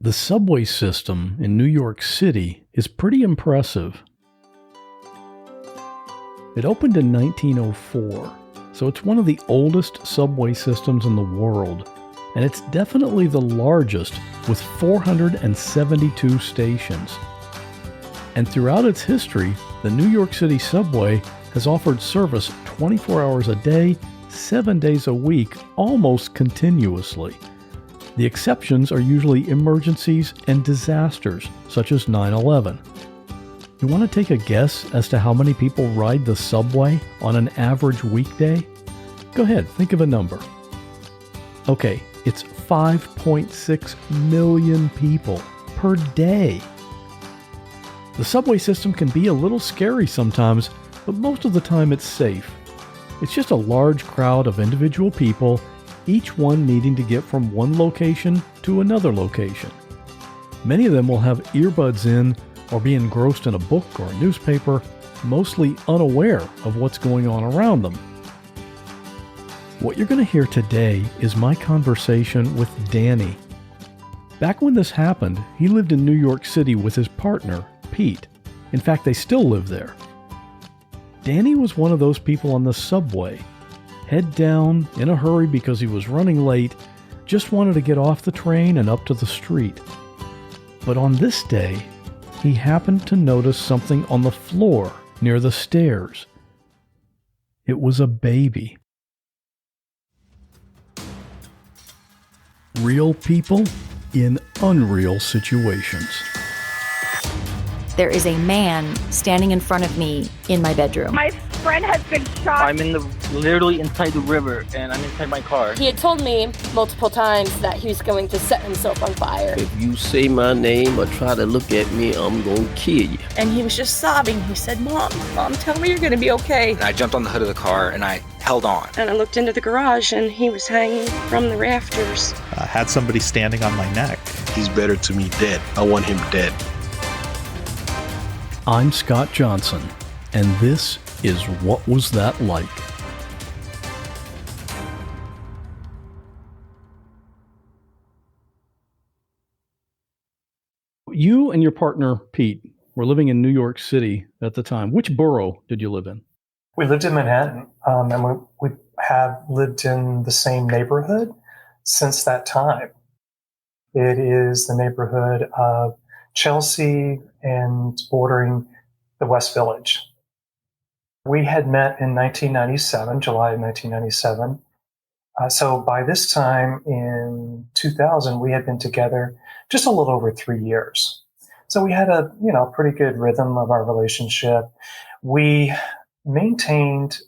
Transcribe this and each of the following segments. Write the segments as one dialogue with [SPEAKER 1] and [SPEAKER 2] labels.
[SPEAKER 1] The subway system in New York City is pretty impressive. It opened in 1904, so it's one of the oldest subway systems in the world, and it's definitely the largest with 472 stations. And throughout its history, the New York City subway has offered service 24 hours a day, 7 days a week, almost continuously. The exceptions are usually emergencies and disasters, such as 9/11. You want to take a guess as to how many people ride the subway on an average weekday? Go ahead, think of a number. Okay, it's 5.6 million people per day. The subway system can be a little scary sometimes, but most of the time it's safe. It's just a large crowd of individual people, each one needing to get from one location to another location. Many of them will have earbuds in or be engrossed in a book or a newspaper, mostly unaware of what's going on around them. What you're going to hear today is my conversation with Danny. Back when this happened, he lived in New York City with his partner, Pete. In fact, they still live there. Danny was one of those people on the subway, head down, in a hurry because he was running late, just wanted to get off the train and up to the street. But on this day, he happened to notice something on the floor near the stairs. It was a baby. Real people in unreal situations.
[SPEAKER 2] There is a man standing in front of me in my bedroom.
[SPEAKER 3] My friend has been shot.
[SPEAKER 4] I'm literally inside the river, and I'm inside my car.
[SPEAKER 5] He had told me multiple times that he was going to set himself on fire.
[SPEAKER 6] If you say my name or try to look at me, I'm going to kill you.
[SPEAKER 7] And he was just sobbing. He said, Mom, tell me you're going to be okay.
[SPEAKER 8] And I jumped on the hood of the car, and I held on.
[SPEAKER 7] And I looked into the garage, and he was hanging from the rafters.
[SPEAKER 9] I had somebody standing on my neck.
[SPEAKER 10] He's better to me dead. I want him dead.
[SPEAKER 1] I'm Scott Johnson, and this is What Was That Like? You and your partner, Pete, were living in New York City at the time. Which borough did you live in?
[SPEAKER 11] We lived in Manhattan, and we have lived in the same neighborhood since that time. It is the neighborhood of Chelsea and bordering the West Village. We had met in 1997, July of 1997. So by this time in 2000, we had been together just a little over 3 years. So we had a pretty good rhythm of our relationship. We maintained,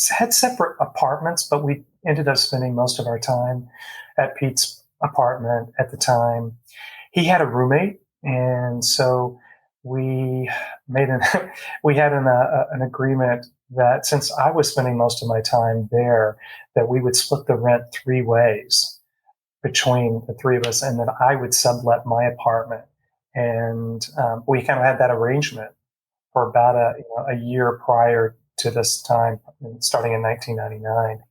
[SPEAKER 11] had separate apartments, but we ended up spending most of our time at Pete's apartment at the time. He had a roommate, and so we made an agreement that since I was spending most of my time there, that we would split the rent 3 ways between the 3 of us, and that I would sublet my apartment. And we kind of had that arrangement for about a year prior to this time, starting in 1999.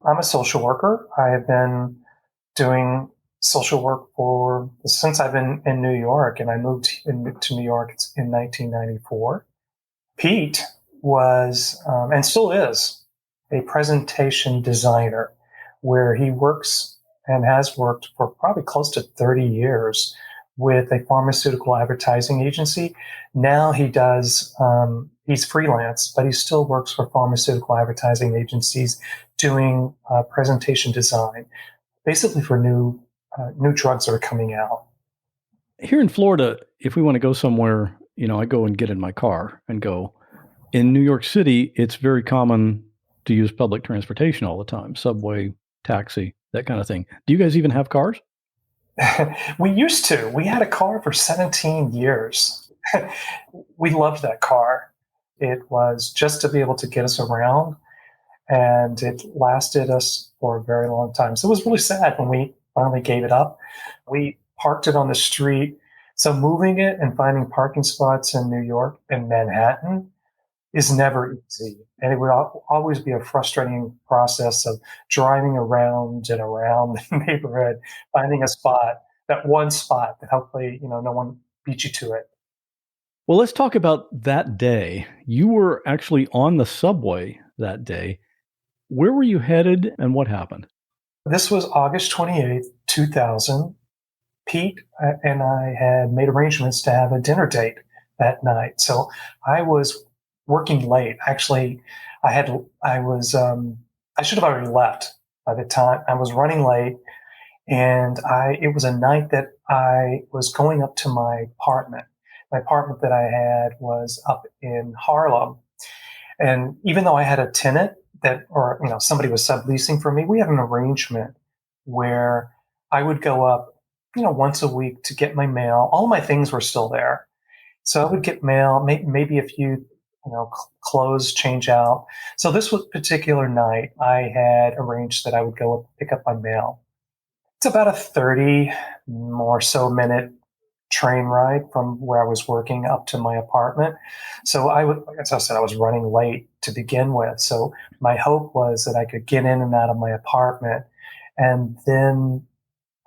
[SPEAKER 11] I'm a social worker. I have been doing social work since I've been in New York, and I moved to New York in 1994. Pete was, and still is, a presentation designer where he works and has worked for probably close to 30 years with a pharmaceutical advertising agency. Now he does, he's freelance, but he still works for pharmaceutical advertising agencies doing presentation design, basically for new drugs that are coming out.
[SPEAKER 1] Here in Florida, if we want to go somewhere, I go and get in my car and go. In New York City, it's very common to use public transportation all the time, subway, taxi, that kind of thing. Do you guys even have cars?
[SPEAKER 11] We used to. We had a car for 17 years. We loved that car. It was just to be able to get us around, and it lasted us for a very long time. So it was really sad when we finally gave it up. We parked it on the street. So moving it and finding parking spots in New York and Manhattan is never easy. And it would always be a frustrating process of driving around and around the neighborhood, finding a spot that one spot that hopefully, no one beat you to it.
[SPEAKER 1] Well, let's talk about that day. You were actually on the subway that day. Where were you headed and what happened?
[SPEAKER 11] This was August 28th, 2000. Pete and I had made arrangements to have a dinner date that night. So I was working late. Actually, I should have already left by the time. I was running late, and it was a night that I was going up to my apartment. My apartment that I had was up in Harlem. And even though I had a tenant somebody was subleasing for me, we had an arrangement where I would go up, once a week to get my mail. All of my things were still there. So I would get mail, maybe a few, clothes change out. So this particular night, I had arranged that I would go up, pick up my mail. It's about a 30 or so minute train ride from where I was working up to my apartment. So as I said, I was running late to begin with. So my hope was that I could get in and out of my apartment. And then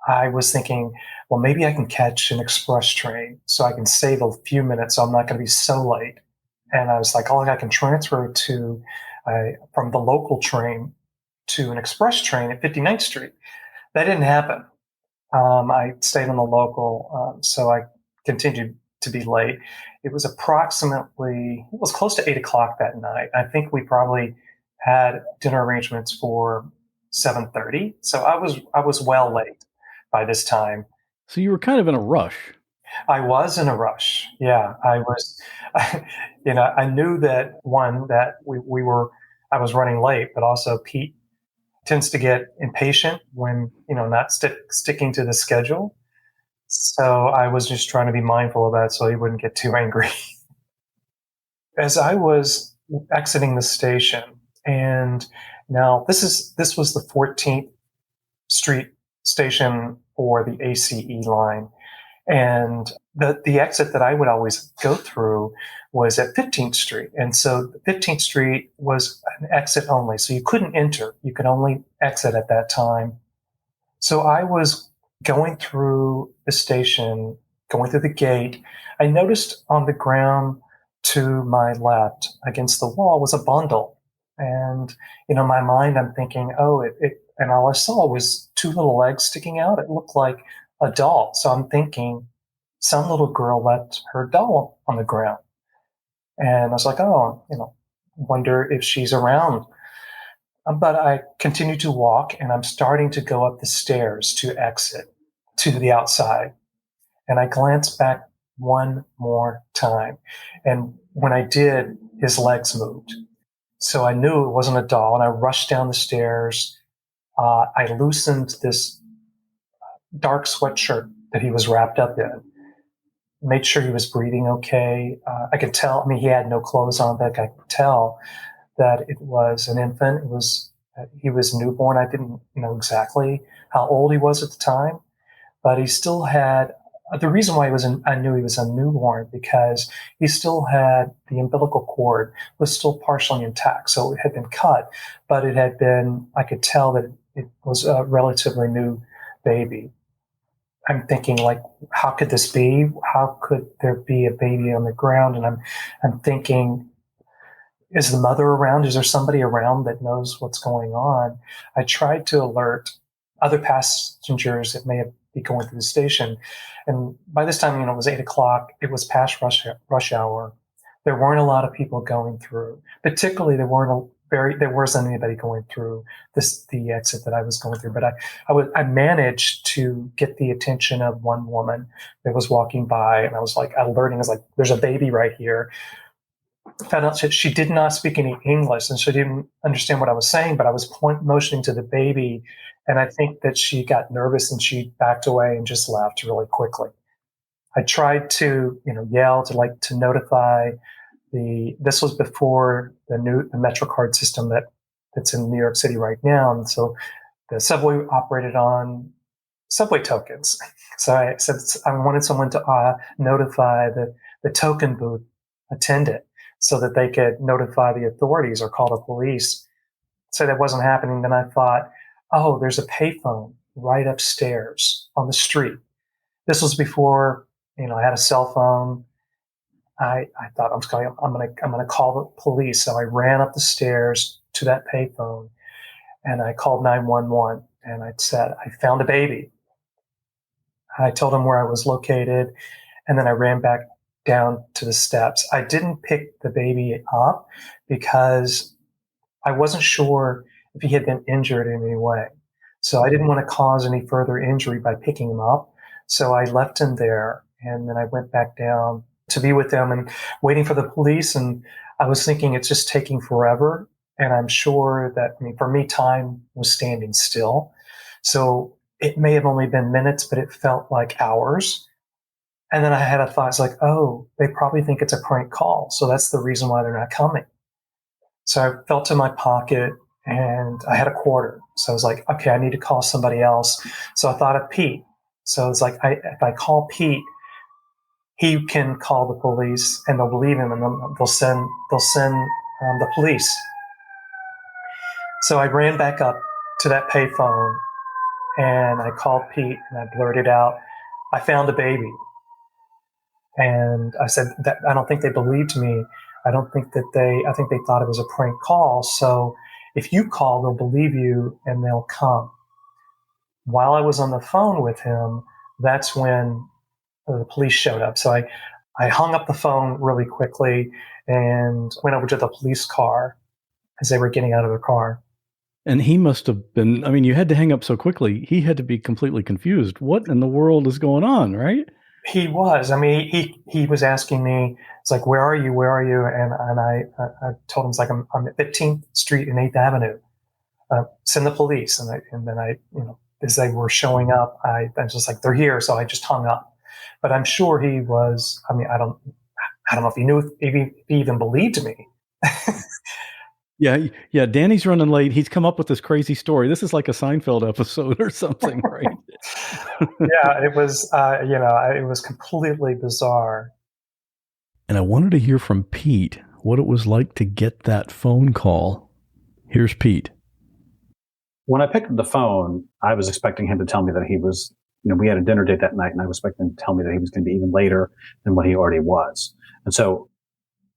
[SPEAKER 11] I was thinking, well, maybe I can catch an express train so I can save a few minutes so I'm not going to be so late. And I was like, I can transfer from the local train to an express train at 59th Street. That didn't happen. I stayed on the local, so I continued to be late. It was close to 8 o'clock that night. I think we probably had dinner arrangements for 7:30. So I was well late by this time.
[SPEAKER 1] So you were kind of in a rush.
[SPEAKER 11] I was in a rush. Yeah, I was. I knew that I was running late, but also Pete tends to get impatient when, not sticking to the schedule. So I was just trying to be mindful of that so he wouldn't get too angry. As I was exiting the station, and now this was the 14th Street station for the ACE line. And the exit that I would always go through was at 15th Street. And so 15th Street was an exit only. So you couldn't enter. You could only exit at that time. So I was going through the station, going through the gate. I noticed on the ground to my left against the wall was a bundle. And, in my mind, I'm thinking, and all I saw was two little legs sticking out. It looked like a doll. So I'm thinking some little girl left her doll on the ground. And I was like, wonder if she's around. But I continue to walk, and I'm starting to go up the stairs to exit to the outside. And I glanced back one more time. And when I did, his legs moved. So I knew it wasn't a doll, and I rushed down the stairs. I loosened this dark sweatshirt that he was wrapped up in, made sure he was breathing okay. I could tell, he had no clothes on, but I could tell that it was an infant. He was newborn. I didn't know exactly how old he was at the time, but he still had, the reason why I knew he was a newborn, because he still had the umbilical cord was still partially intact. So it had been cut, but I could tell that it was a relatively new baby. I'm thinking, how could this be? How could there be a baby on the ground? And I'm thinking, is the mother around? Is there somebody around that knows what's going on? I tried to alert other passengers that may be going through the station. And by this time, it was 8 o'clock. It was past rush hour. There weren't a lot of people going through. Particularly, there wasn't anybody going through the exit that I was going through. But I managed to get the attention of one woman that was walking by, and I was alerting. I was like, "There's a baby right here." Found out she did not speak any English, and she didn't understand what I was saying. But I was motioning to the baby, and I think that she got nervous and she backed away and just left really quickly. I tried to, yell to notify. This was before the MetroCard system that's in New York City right now. And so the subway operated on subway tokens. So I said, I wanted someone to notify the token booth attendant so that they could notify the authorities or call the police. So that wasn't happening. Then I thought, there's a payphone right upstairs on the street. This was before, I had a cell phone. I thought I'm gonna call the police. So I ran up the stairs to that payphone and I called 911 and I said, I found a baby. I told them where I was located and then I ran back down to the steps. I didn't pick the baby up because I wasn't sure if he had been injured in any way. So I didn't want to cause any further injury by picking him up. So I left him there and then I went back down to be with them and waiting for the police. And I was thinking it's just taking forever. And I'm sure that, for me, time was standing still. So it may have only been minutes, but it felt like hours. And then I had a thought, it's like, oh, they probably think it's a prank call. So that's the reason why they're not coming. So I felt in my pocket and I had a quarter. So I was like, okay, I need to call somebody else. So I thought of Pete. So it's like, if I call Pete, he can call the police and they'll believe him and they'll send the police. So I ran back up to that payphone and I called Pete and I blurted out, I found a baby. And I said that I don't think they believed me. I think they thought it was a prank call. So if you call, they'll believe you and they'll come. While I was on the phone with him, that's when the police showed up. So I hung up the phone really quickly and went over to the police car as they were getting out of their car.
[SPEAKER 1] And he must have been, you had to hang up so quickly. He had to be completely confused. What in the world is going on, right?
[SPEAKER 11] He was. He was asking me, it's like, where are you? Where are you? And I told him, it's like, I'm at 15th Street and 8th Avenue. Send the police. And then I, as they were showing up, I was just like, they're here. So I just hung up. But I'm sure he was, I don't know if he knew, if he even believed me.
[SPEAKER 1] Yeah. Danny's running late. He's come up with this crazy story. This is like a Seinfeld episode or something, right?
[SPEAKER 11] Yeah, it was, it was completely bizarre.
[SPEAKER 1] And I wanted to hear from Pete what it was like to get that phone call. Here's Pete.
[SPEAKER 3] When I picked up the phone, I was expecting him to tell me that he was, we had a dinner date that night, and I was expecting him to tell me that he was going to be even later than what he already was. And so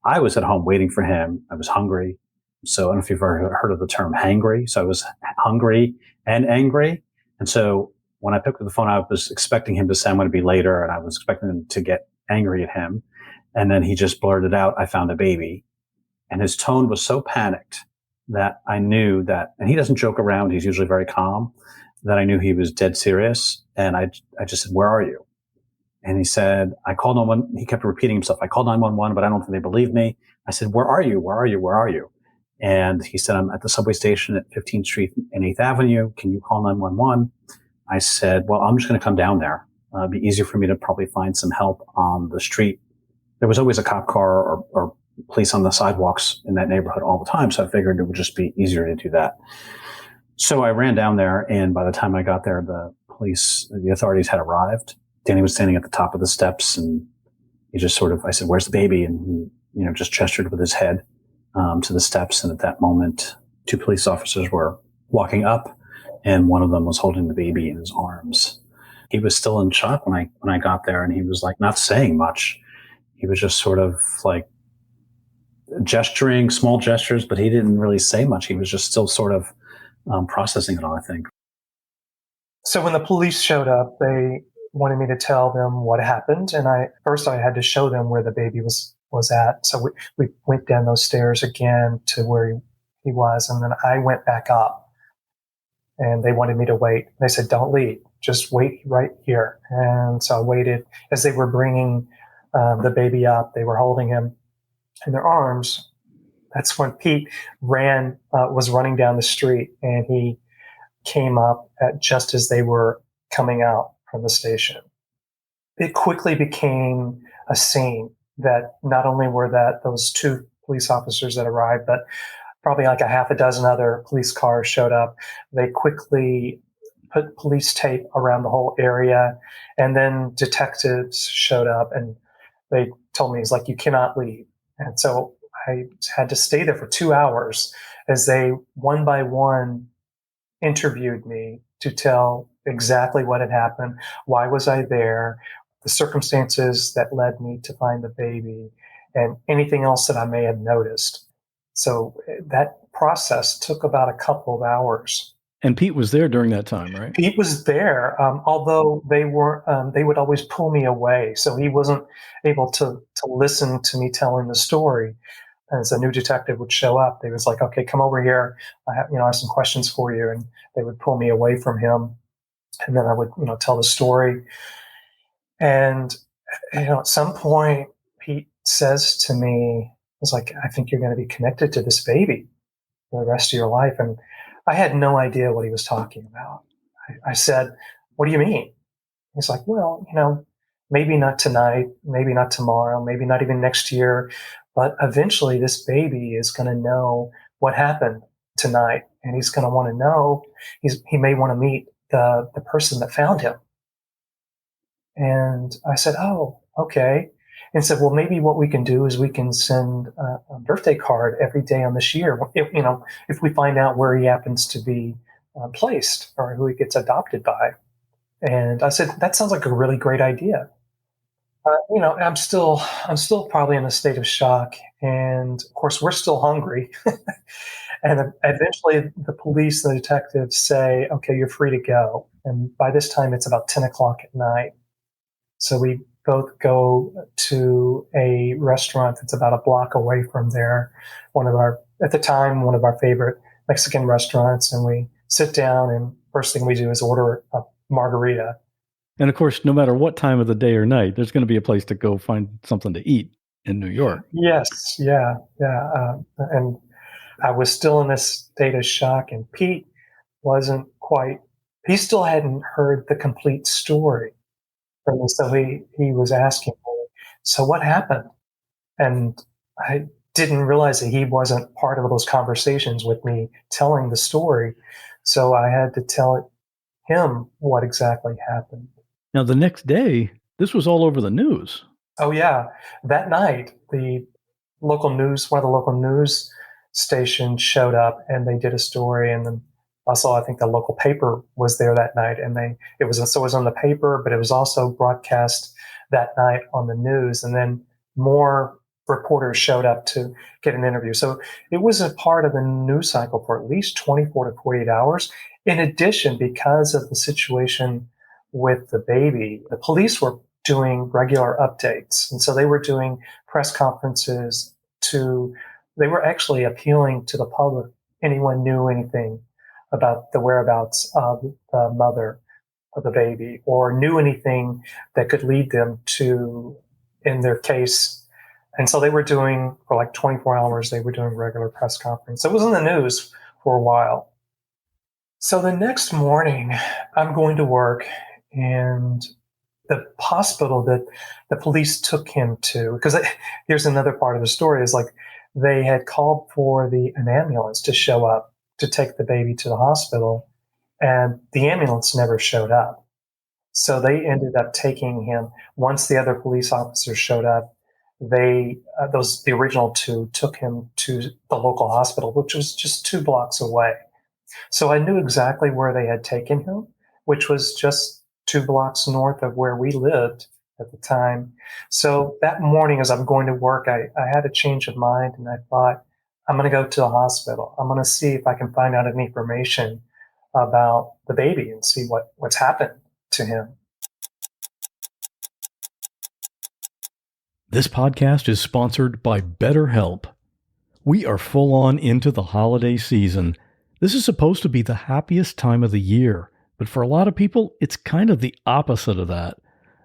[SPEAKER 3] I was at home waiting for him. I was hungry. So I don't know if you've ever heard of the term hangry. So I was hungry and angry. And so when I picked up the phone, I was expecting him to say, I'm going to be later. And I was expecting him to get angry at him. And then he just blurted out, I found a baby. And his tone was so panicked that I knew that, and he doesn't joke around. He's usually very calm, that I knew he was dead serious. And I just said, where are you? And he said, I called 911. He kept repeating himself. I called 911, but I don't think they believed me. I said, where are you? Where are you? Where are you? And he said, I'm at the subway station at 15th Street and 8th Avenue. Can you call 911? I said, well, I'm just going to come down there. It'd be easier for me to probably find some help on the street. There was always a cop car or police on the sidewalks in that neighborhood all the time. So I figured it would just be easier to do that. So I ran down there. And by the time I got there, the authorities had arrived. Danny was standing at the top of the steps and he just I said, where's the baby? And he, just gestured with his head to the steps. And at that moment, 2 police officers were walking up and one of them was holding the baby in his arms. He was still in shock when I got there, and he was like not saying much. He was just sort of like gesturing, small gestures, but he didn't really say much. He was just still sort of processing it all, I think.
[SPEAKER 11] So when the police showed up, they wanted me to tell them what happened. And first I had to show them where the baby was at. So we went down those stairs again to where he was. And then I went back up and they wanted me to wait. They said, don't leave, just wait right here. And so I waited as they were bringing the baby up. They were holding him in their arms. That's when Pete was running down the street, and he came up just as they were coming out from the station. It quickly became a scene that not only were those 2 police officers that arrived, but probably like a half a dozen other police cars showed up. They quickly put police tape around the whole area, and then detectives showed up and they told me, it's like, you cannot leave. And so I had to stay there for 2 hours as they one by one interviewed me to tell exactly what had happened. Why was I there? The circumstances that led me to find the baby, and anything else that I may have noticed. So that process took about a couple of hours.
[SPEAKER 1] And Pete was there during that time, right?
[SPEAKER 11] Pete was there, although they would always pull me away, so he wasn't able to listen to me telling the story. As a new detective would show up, they was like, "Okay, come over here. I have some questions for you," and they would pull me away from him, and then I would tell the story. And at some point, Pete says to me, "It's like, I think you're going to be connected to this baby for the rest of your life." And I had no idea what he was talking about. I said, "What do you mean?" He's like, "Well, maybe not tonight, maybe not tomorrow, maybe not even next year, but eventually this baby is going to know what happened tonight, and he's going to want to know, he may want to meet the person that found him." And I said, "Oh, okay." And said, "Well, maybe what we can do is we can send a birthday card every day on this year. If we find out where he happens to be placed or who he gets adopted by." And I said, "That sounds like a really great idea." I'm still probably in a state of shock, and of course we're still hungry. And eventually, the police and the detectives say, "Okay, you're free to go." And by this time, it's about 10 o'clock at night. So we both go to a restaurant that's about a block away from there, at the time, one of our favorite Mexican restaurants. And we sit down, and first thing we do is order a margarita.
[SPEAKER 1] And of course, no matter what time of the day or night, there's going to be a place to go find something to eat in New York.
[SPEAKER 11] Yes, yeah. And I was still in this state of shock, and Pete he still hadn't heard the complete story from me. So he was asking me, "So what happened?" And I didn't realize that he wasn't part of those conversations with me telling the story. So I had to tell him what exactly happened.
[SPEAKER 1] Now, the next day, this was all over the news.
[SPEAKER 11] Oh, yeah. That night, one of the local news stations showed up, and they did a story. And then also, I think the local paper was there that night, and it was on the paper, but it was also broadcast that night on the news. And then more reporters showed up to get an interview. So it was a part of the news cycle for at least 24 to 48 hours. In addition, because of the situation with the baby, the police were doing regular updates. And so they were doing press conferences they were actually appealing to the public, anyone knew anything about the whereabouts of the mother of the baby or knew anything that could lead them in their case. And so they were doing, for like 24 hours, they were doing regular press conference. It was in the news for a while. So the next morning, I'm going to work, and the hospital that the police took him to, because here's another part of the story, is like they had called for an ambulance to show up to take the baby to the hospital, and the ambulance never showed up. So they ended up taking him. Once the other police officers showed up, the original two took him to the local hospital, which was just 2 blocks away. So I knew exactly where they had taken him, which was just 2 blocks north of where we lived at the time. So that morning, as I'm going to work, I had a change of mind, and I thought, I'm going to go to the hospital. I'm going to see if I can find out any information about the baby and see what's happened to him.
[SPEAKER 1] This podcast is sponsored by BetterHelp. We are full on into the holiday season. This is supposed to be the happiest time of the year, but for a lot of people, it's kind of the opposite of that.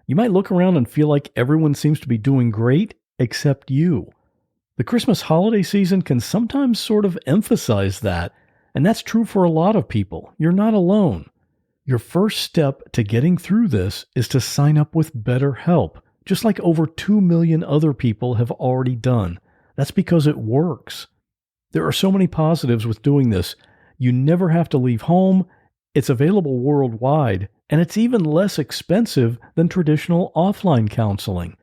[SPEAKER 1] You might look around and feel like everyone seems to be doing great except you. The Christmas holiday season can sometimes sort of emphasize that, and that's true for a lot of people. You're not alone. Your first step to getting through this is to sign up with BetterHelp, just like over 2 million other people have already done. That's because it works. There are so many positives with doing this. You never have to leave home, it's available worldwide, and it's even less expensive than traditional offline counseling.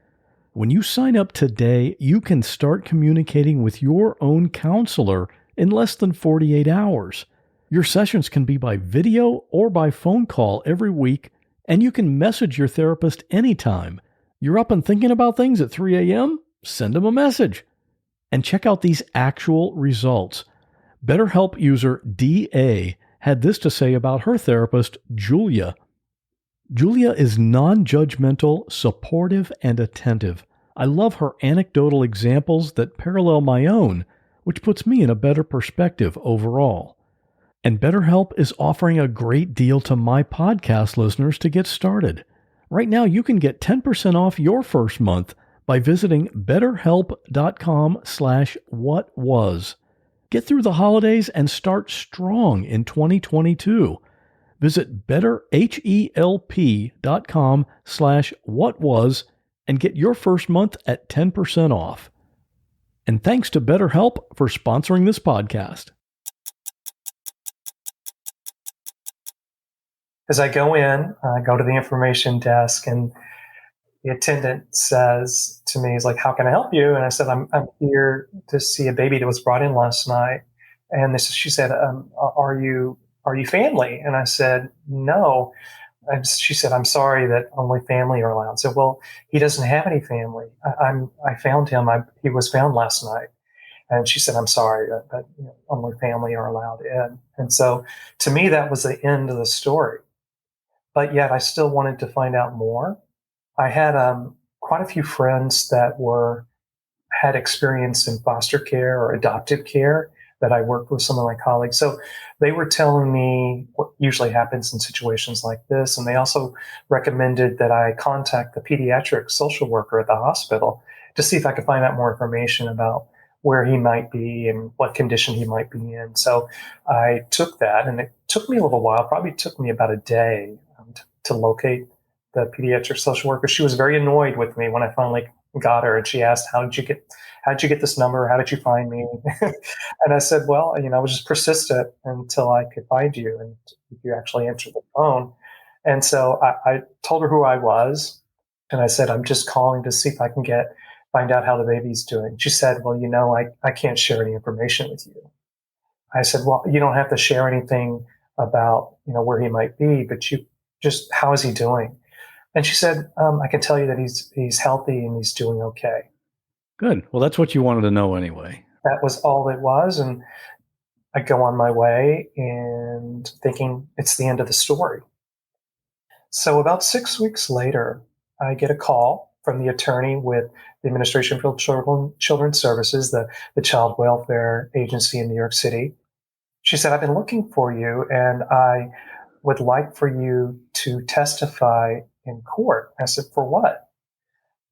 [SPEAKER 1] When you sign up today, you can start communicating with your own counselor in less than 48 hours. Your sessions can be by video or by phone call every week, and you can message your therapist anytime. You're up and thinking about things at 3 a.m.? Send them a message. And check out these actual results. BetterHelp user DA had this to say about her therapist, Julia. Julia is non-judgmental, supportive, and attentive. I love her anecdotal examples that parallel my own, which puts me in a better perspective overall. And BetterHelp is offering a great deal to my podcast listeners to get started. Right now, you can get 10% off your first month by visiting betterhelp.com/whatwas. Get through the holidays and start strong in 2022. Visit betterhelp.com/whatwas and get your first month at 10% off. And thanks to BetterHelp for sponsoring this podcast.
[SPEAKER 11] As I go in, I go to the information desk, and the attendant says to me, he's like, "How can I help you?" And I said, I'm here to see a baby that was brought in last night. And she said, are you family? And I said, no. And she said, "I'm sorry that only family are allowed." I said, "Well, he doesn't have any family. I found him. He was found last night." And she said, "I'm sorry that only family are allowed in." And so to me, that was the end of the story. But yet I still wanted to find out more. I had quite a few friends that had experience in foster care or adoptive care that I worked with some of my colleagues. So they were telling me what usually happens in situations like this. And they also recommended that I contact the pediatric social worker at the hospital to see if I could find out more information about where he might be and what condition he might be in. So I took that, and it took me a little while, probably took me about a day to locate the pediatric social worker. She was very annoyed with me when I finally got her, and she asked, how'd you get this number? How did you find me?" And I said, "Well, I was just persistent until I could find you, and you actually answered the phone." And so I told her who I was, and I said, "I'm just calling to see if I can find out how the baby's doing." She said, "Well, I can't share any information with you." I said, "Well, you don't have to share anything about, where he might be, but how is he doing?" And she said, "I can tell you that he's healthy and he's doing okay."
[SPEAKER 1] Good. Well, that's what you wanted to know anyway.
[SPEAKER 11] That was all it was. And I go on my way and thinking it's the end of the story. So about 6 weeks later, I get a call from the attorney with the Administration for Children's Services, the child welfare agency in New York City. She said, "I've been looking for you, and I would like for you to testify in court." I said, "For what?"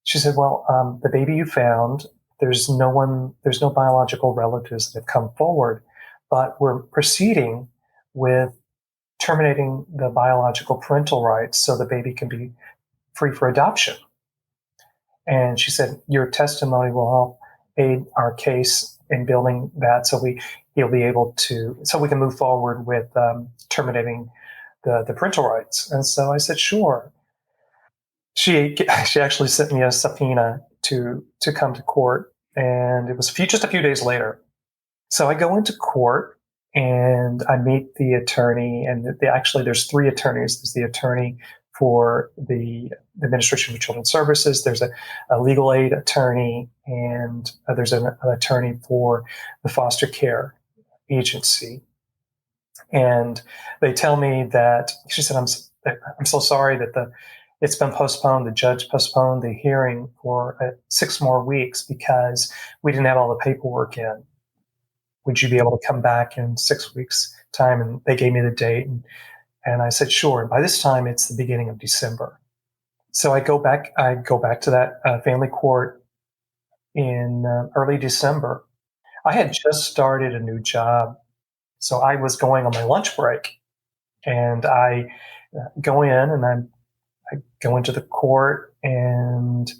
[SPEAKER 11] She said, "Well, the baby you found, there's no biological relatives that have come forward, but we're proceeding with terminating the biological parental rights so the baby can be free for adoption." And she said, "Your testimony will help aid our case in building that so we can move forward with terminating the parental rights." And so I said, "Sure." She actually sent me a subpoena to come to court, and it was just a few days later. So I go into court and I meet the attorney, and there's three attorneys. There's the attorney for the Administration for Children's Services. There's a legal aid attorney, and there's an attorney for the foster care agency. And they tell me that, she said, I'm so sorry that it's been postponed. The judge postponed the hearing for 6 more weeks because we didn't have all the paperwork in. Would you be able to come back in 6 weeks' time? And they gave me the date. And I said, sure. And by this time, it's the beginning of December. So I go back to that family court in early December. I had just started a new job. So I was going on my lunch break, and I go in and I go into the court, and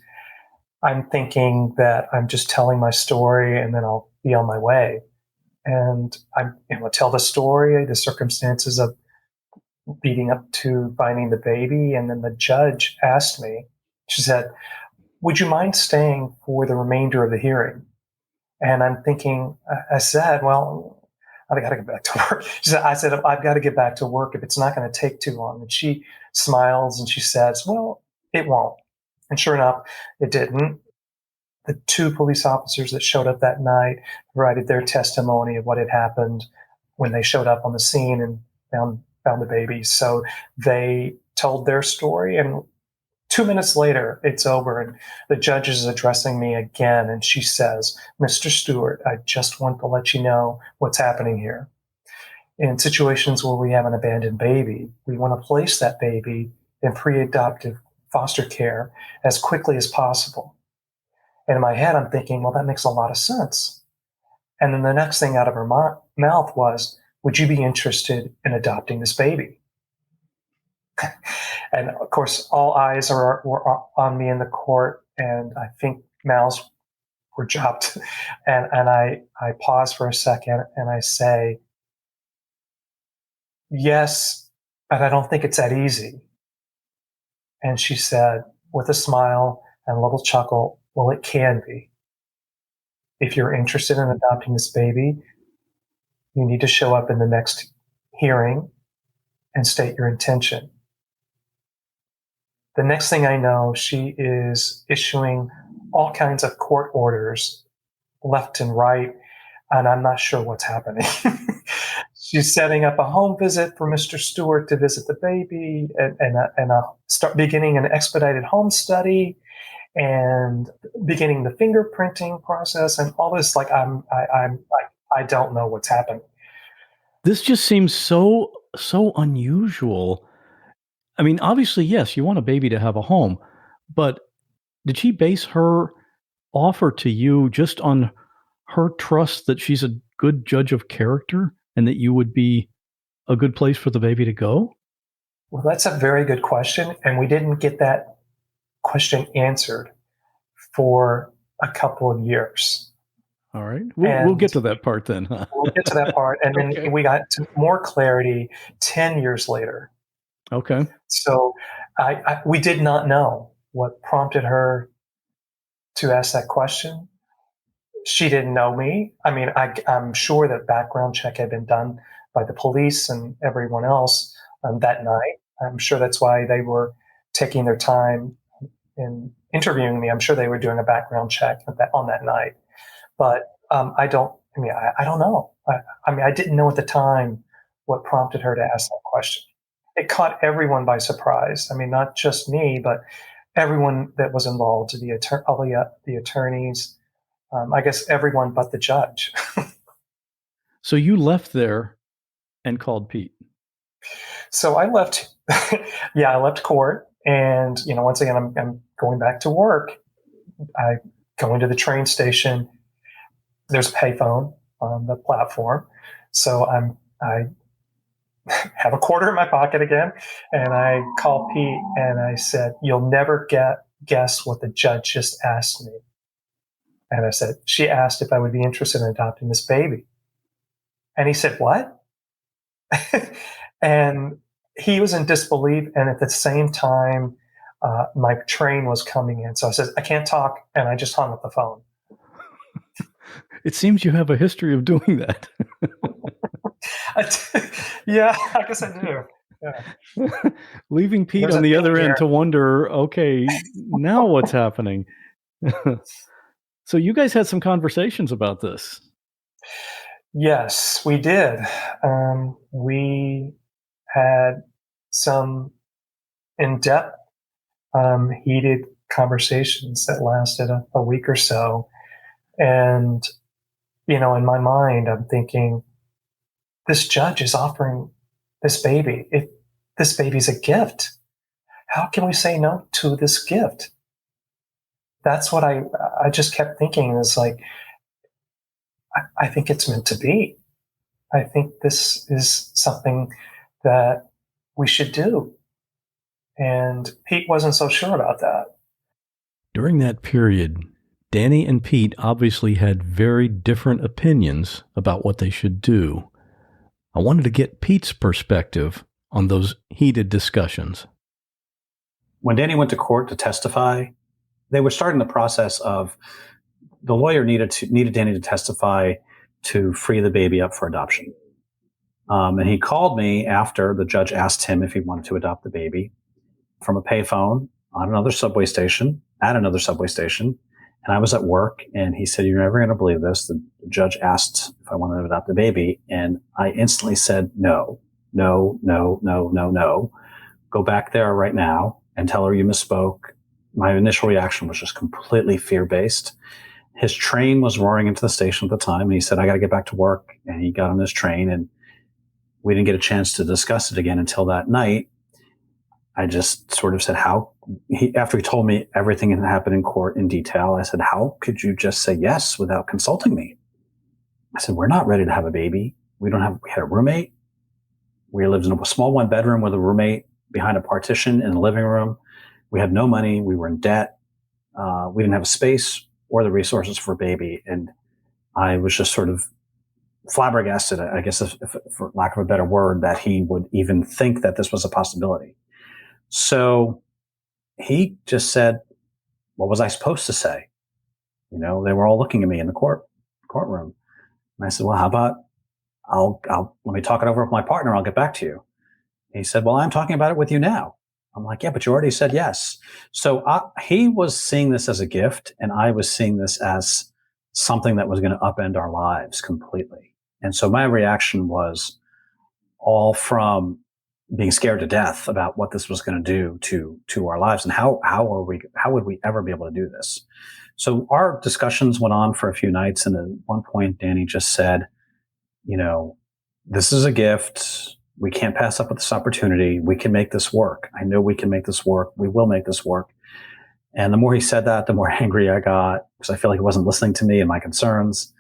[SPEAKER 11] I'm thinking that I'm just telling my story and then I'll be on my way. And I tell the story, the circumstances of leading up to finding the baby. And then the judge asked me, she said, "Would you mind staying for the remainder of the hearing?" And I'm thinking, I said, well, I got to get back to work. I said, I've got to get back to work if it's not going to take too long. And she smiles and she says, well, it won't. And sure enough, it didn't. The 2 police officers that showed up that night provided their testimony of what had happened when they showed up on the scene and found the baby. So they told their story, and 2 minutes later, it's over, and the judge is addressing me again, and she says, Mr. Stewart, I just want to let you know what's happening here. In situations where we have an abandoned baby, we want to place that baby in pre-adoptive foster care as quickly as possible. And in my head, I'm thinking, well, that makes a lot of sense. And then the next thing out of her mouth was, would you be interested in adopting this baby? And of course, all eyes were on me in the court, and I think mouths were dropped. And I pause for a second and I say, yes, but I don't think it's that easy. And she said, with a smile and a little chuckle, well, it can be. If you're interested in adopting this baby, you need to show up in the next hearing and state your intention. The next thing I know, she is issuing all kinds of court orders left and right, and I'm not sure what's happening. She's setting up a home visit for Mr. Stewart to visit the baby, and start beginning an expedited home study, and beginning the fingerprinting process, and all this. Like I don't know what's happening.
[SPEAKER 1] This just seems so unusual. I mean, obviously, yes, you want a baby to have a home, but did she base her offer to you just on her trust that she's a good judge of character and that you would be a good place for the baby to go?
[SPEAKER 11] Well, that's a very good question, and we didn't get that question answered for a couple of years.
[SPEAKER 1] All right. We'll get to that part then.
[SPEAKER 11] We'll get to that part, and then we got to more clarity 10 years later.
[SPEAKER 1] Okay.
[SPEAKER 11] So we did not know what prompted her to ask that question. She didn't know me. I mean, I'm sure that background check had been done by the police and everyone else that night. I'm sure that's why they were taking their time in interviewing me. I'm sure they were doing a background check on that night. But I don't know. I didn't know at the time what prompted her to ask that question. It caught everyone by surprise. I mean, not just me, but everyone that was involved, the attorneys, I guess everyone but the judge.
[SPEAKER 1] So you left there and called Pete.
[SPEAKER 11] So I left. I left court, and once again, I'm going back to work. I go into the train station. There's a payphone on the platform, so I have a quarter in my pocket again, and I call Pete and I said, "You'll never guess what the judge just asked me." And I said, "She asked if I would be interested in adopting this baby." And he said, "What?" And he was in disbelief, and at the same time, my train was coming in. So I said, "I can't talk," and I just hung up the phone.
[SPEAKER 1] It seems you have a history of doing that.
[SPEAKER 11] Yeah, I guess I do. Yeah.
[SPEAKER 1] Leaving Pete on the other end to wonder, okay, now what's happening? So you guys had some conversations about this.
[SPEAKER 11] Yes, we did. We had some in-depth, heated conversations that lasted a week or so. And, in my mind, I'm thinking, this judge is offering this baby. If this baby's a gift, how can we say no to this gift? That's what I just kept thinking, is like, I think it's meant to be. I think this is something that we should do. And Pete wasn't so sure about that.
[SPEAKER 1] During that period, Danny and Pete obviously had very different opinions about what they should do. I wanted to get Pete's perspective on those heated discussions.
[SPEAKER 3] When Danny went to court to testify, they were starting the process of the lawyer needed Danny to testify to free the baby up for adoption. And he called me after the judge asked him if he wanted to adopt the baby from a payphone at another subway station. And I was at work, and he said, "You're never going to believe this. The judge asked if I wanted to adopt the baby." And I instantly said, no. Go back there right now and tell her you misspoke. My initial reaction was just completely fear-based. His train was roaring into the station at the time, and he said, "I got to get back to work." And he got on his train, and we didn't get a chance to discuss it again until that night. I just sort of said, after he told me everything that happened in court in detail, I said, "How could you just say yes without consulting me?" I said, "We're not ready to have a baby. We had a roommate. We lived in a small 1-bedroom with a roommate behind a partition in the living room. We had no money. We were in debt. We didn't have a space or the resources for a baby." And I was just sort of flabbergasted, I guess, if for lack of a better word, that he would even think that this was a possibility. So he just said, "What was I supposed to say?" They were all looking at me in the courtroom. And I said, "Well, how about let me talk it over with my partner. I'll get back to you." He said, "Well, I'm talking about it with you now." I'm like, "Yeah, but you already said yes." So he was seeing this as a gift, and I was seeing this as something that was going to upend our lives completely. And so my reaction was all from being scared to death about what this was going to do to our lives, and how would we ever be able to do this? So our discussions went on for a few nights, and at one point, Danny just said, "This is a gift. We can't pass up with this opportunity. We can make this work. I know we can make this work. We will make this work." And the more he said that, the more angry I got, because I feel like he wasn't listening to me and my concerns.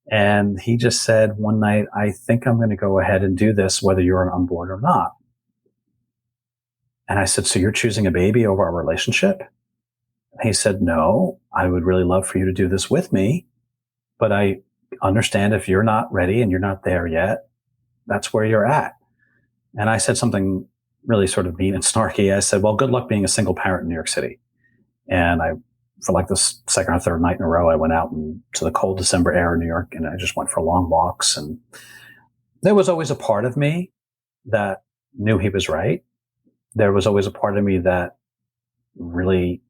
[SPEAKER 3] And he just said one night, "I think I'm going to go ahead and do this, whether you're on board or not." And I said, "So you're choosing a baby over our relationship?" And he said, "No, I would really love for you to do this with me, but I understand if you're not ready and you're not there yet, that's where you're at." And I said something really sort of mean and snarky. I said, "Well, good luck being a single parent in New York City." And for like the second or third night in a row, I went out to the cold December air in New York, and I just went for long walks. And there was always a part of me that knew he was right. There was always a part of me that really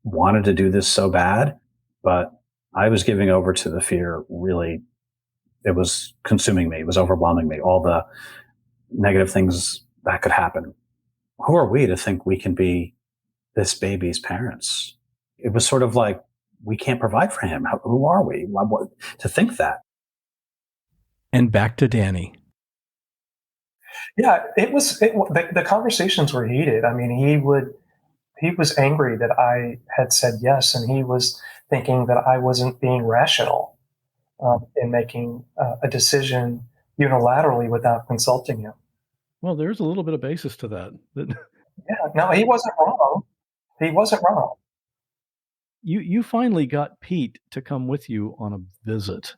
[SPEAKER 3] wanted to do this so bad, but I was giving over to the fear. Really, it was consuming me. It was overwhelming me. All the negative things that could happen. Who are we to think we can be this baby's parents? It was sort of like, we can't provide for him. Who are we to think that?
[SPEAKER 1] And back to Danny.
[SPEAKER 11] Yeah, the conversations were heated. I mean, he was angry that I had said yes, and he was thinking that I wasn't being rational in making a decision unilaterally without consulting him.
[SPEAKER 1] Well, there's a little bit of basis to that.
[SPEAKER 11] Yeah, no, he wasn't wrong. He wasn't wrong.
[SPEAKER 1] You finally got Pete to come with you on a visit.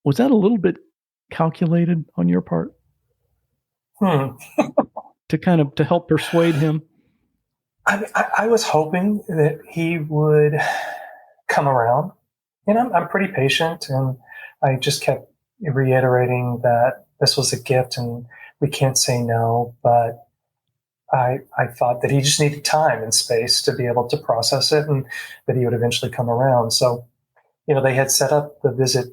[SPEAKER 1] Was that a little bit calculated on your part? To help persuade him?
[SPEAKER 11] I was hoping that he would come around. I'm pretty patient, and I just kept reiterating that this was a gift and we can't say no, but I thought that he just needed time and space to be able to process it, and that he would eventually come around. So, they had set up the visit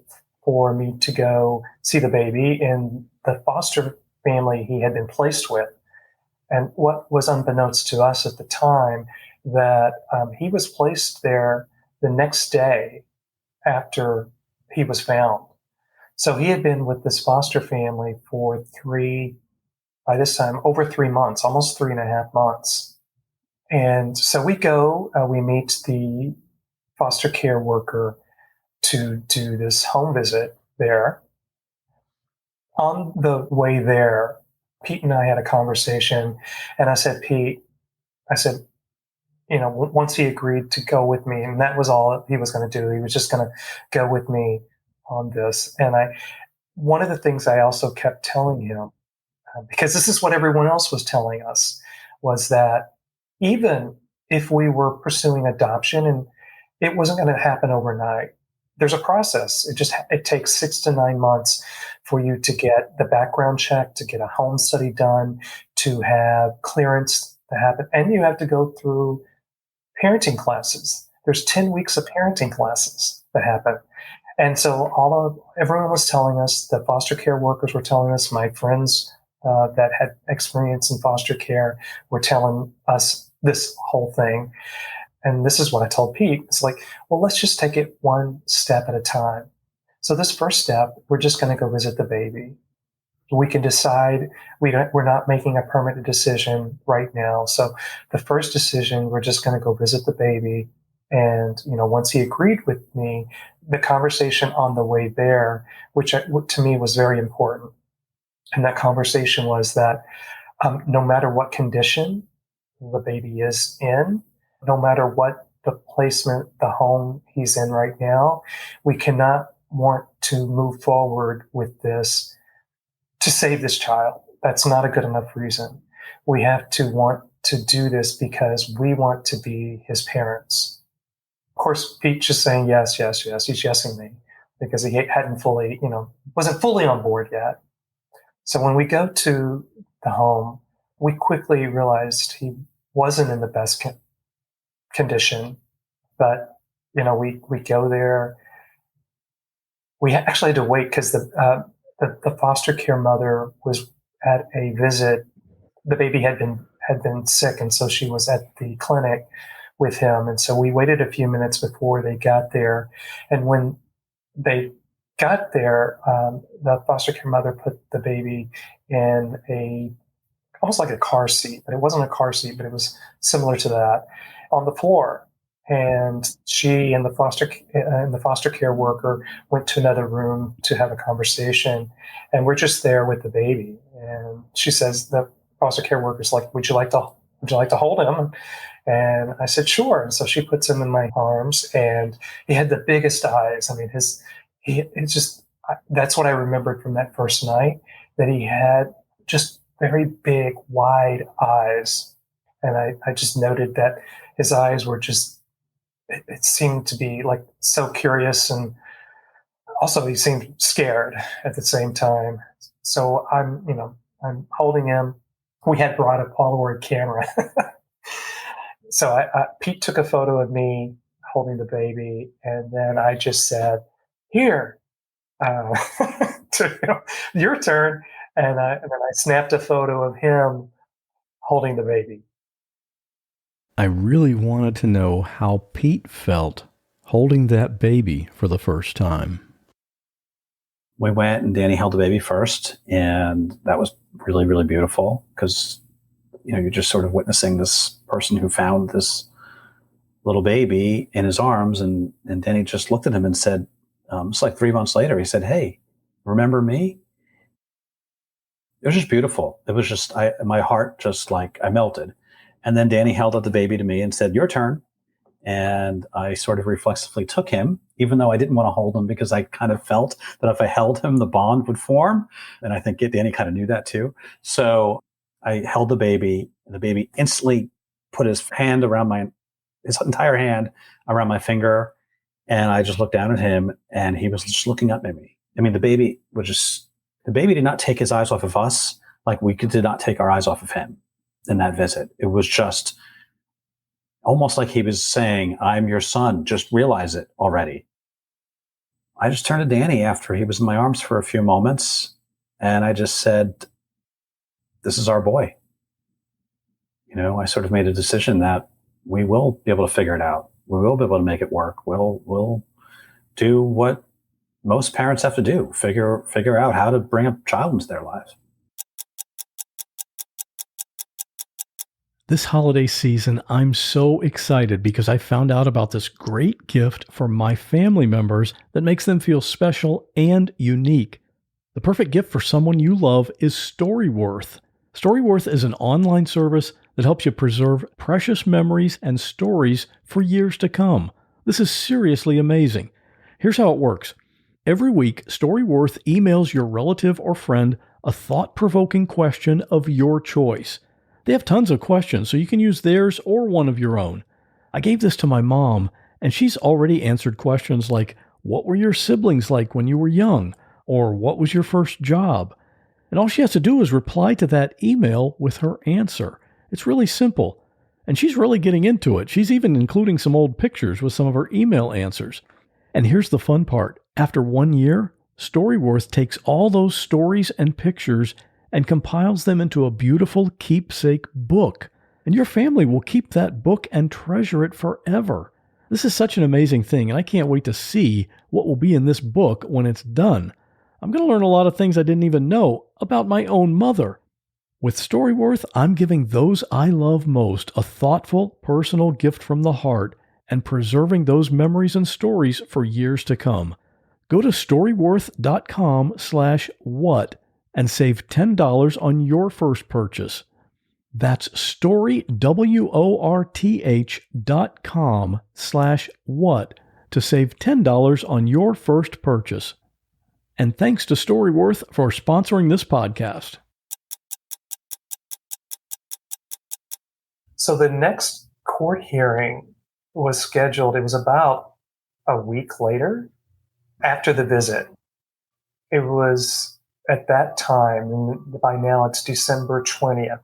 [SPEAKER 11] for me to go see the baby in the foster family he had been placed with. And what was unbeknownst to us at the time, that he was placed there the next day after he was found. So he had been with this foster family for by this time, over 3 months, almost 3.5 months. And so we go, we meet the foster care worker to do this home visit there. On the way there, Pete and I had a conversation, and I said, "Pete," I said, once he agreed to go with me, and that was all he was going to do. He was just going to go with me on this. And one of the things I also kept telling him, because this is what everyone else was telling us, was that even if we were pursuing adoption, and it wasn't going to happen overnight, there's a process. It takes 6 to 9 months for you to get the background check, to get a home study done, to have clearance to happen. And you have to go through parenting classes. There's 10 weeks of parenting classes that happen. And so everyone was telling us, the foster care workers were telling us, my friends that had experience in foster care were telling us this whole thing. And this is what I told Pete. It's like, well, let's just take it one step at a time. So this first step, we're just going to go visit the baby. We can decide we're not making a permanent decision right now. So the first decision, we're just going to go visit the baby. And, once he agreed with me, the conversation on the way there, which to me was very important. And that conversation was that no matter what condition the baby is in, no matter what the placement, the home he's in right now, we cannot want to move forward with this to save this child. That's not a good enough reason. We have to want to do this because we want to be his parents. Of course, Pete's just saying yes, yes, yes. He's yesing me because he hadn't fully, wasn't fully on board yet. So when we go to the home, we quickly realized he wasn't in the best condition. But, we go there. We actually had to wait because the foster care mother was at a visit. The baby had been sick, and so she was at the clinic with him. And so we waited a few minutes before they got there. And when they got there, the foster care mother put the baby in almost like a car seat, but it wasn't a car seat, but it was similar to that, on the floor. And she and the foster care worker went to another room to have a conversation. And we're just there with the baby. And she says, the foster care worker's like, would you like to hold him? And I said, sure. And so she puts him in my arms, and he had the biggest eyes. I mean, that's what I remembered from that first night, that he had just very big, wide eyes. And I just noted that his eyes were just, it seemed to be like so curious, and also he seemed scared at the same time. So I'm holding him. We had brought a Polaroid camera. So Pete took a photo of me holding the baby, and then I just said, "Here, your turn." And then I snapped a photo of him holding the baby.
[SPEAKER 1] I really wanted to know how Pete felt holding that baby for the first time.
[SPEAKER 3] We went, and Danny held the baby first, and that was really, really beautiful because you're just sort of witnessing this person who found this little baby in his arms, and Danny just looked at him and said, it's like 3 months later, he said, "Hey, remember me?" It was just beautiful. It was just, my heart just like, I melted. And then Danny held out the baby to me and said, "Your turn." And I sort of reflexively took him, even though I didn't want to hold him because I kind of felt that if I held him, the bond would form. And I think Danny kind of knew that too. So I held the baby, and the baby instantly put his entire hand around my finger. And I just looked down at him, and he was just looking up at me. I mean, the baby did not take his eyes off of us. Like we did not take our eyes off of him in that visit. It was just almost like he was saying, "I'm your son. Just realize it already." I just turned to Danny after he was in my arms for a few moments, and I just said, "This is our boy." I sort of made a decision that we will be able to figure it out. We will be able to make it work. We'll do what most parents have to do, figure out how to bring a child into their lives.
[SPEAKER 1] This holiday season, I'm so excited because I found out about this great gift for my family members that makes them feel special and unique. The perfect gift for someone you love is Storyworth. Storyworth is an online service that helps you preserve precious memories and stories for years to come. This is seriously amazing. Here's how it works. Every week, Storyworth emails your relative or friend a thought-provoking question of your choice. They have tons of questions, so you can use theirs or one of your own. I gave this to my mom, and she's already answered questions like, what were your siblings like when you were young? Or what was your first job? And all she has to do is reply to that email with her answer. It's really simple. And she's really getting into it. She's even including some old pictures with some of her email answers. And here's the fun part. After 1 year, Storyworth takes all those stories and pictures and compiles them into a beautiful keepsake book. And your family will keep that book and treasure it forever. This is such an amazing thing, and I can't wait to see what will be in this book when it's done. I'm going to learn a lot of things I didn't even know about my own mother. With Storyworth, I'm giving those I love most a thoughtful, personal gift from the heart and preserving those memories and stories for years to come. Go to storyworth.com/what and save $10 on your first purchase. That's storyworth.com/what to save $10 on your first purchase. And thanks to Storyworth for sponsoring this podcast.
[SPEAKER 11] So the next court hearing was scheduled. It was about a week later after the visit. It was at that time, and by now it's December 20th,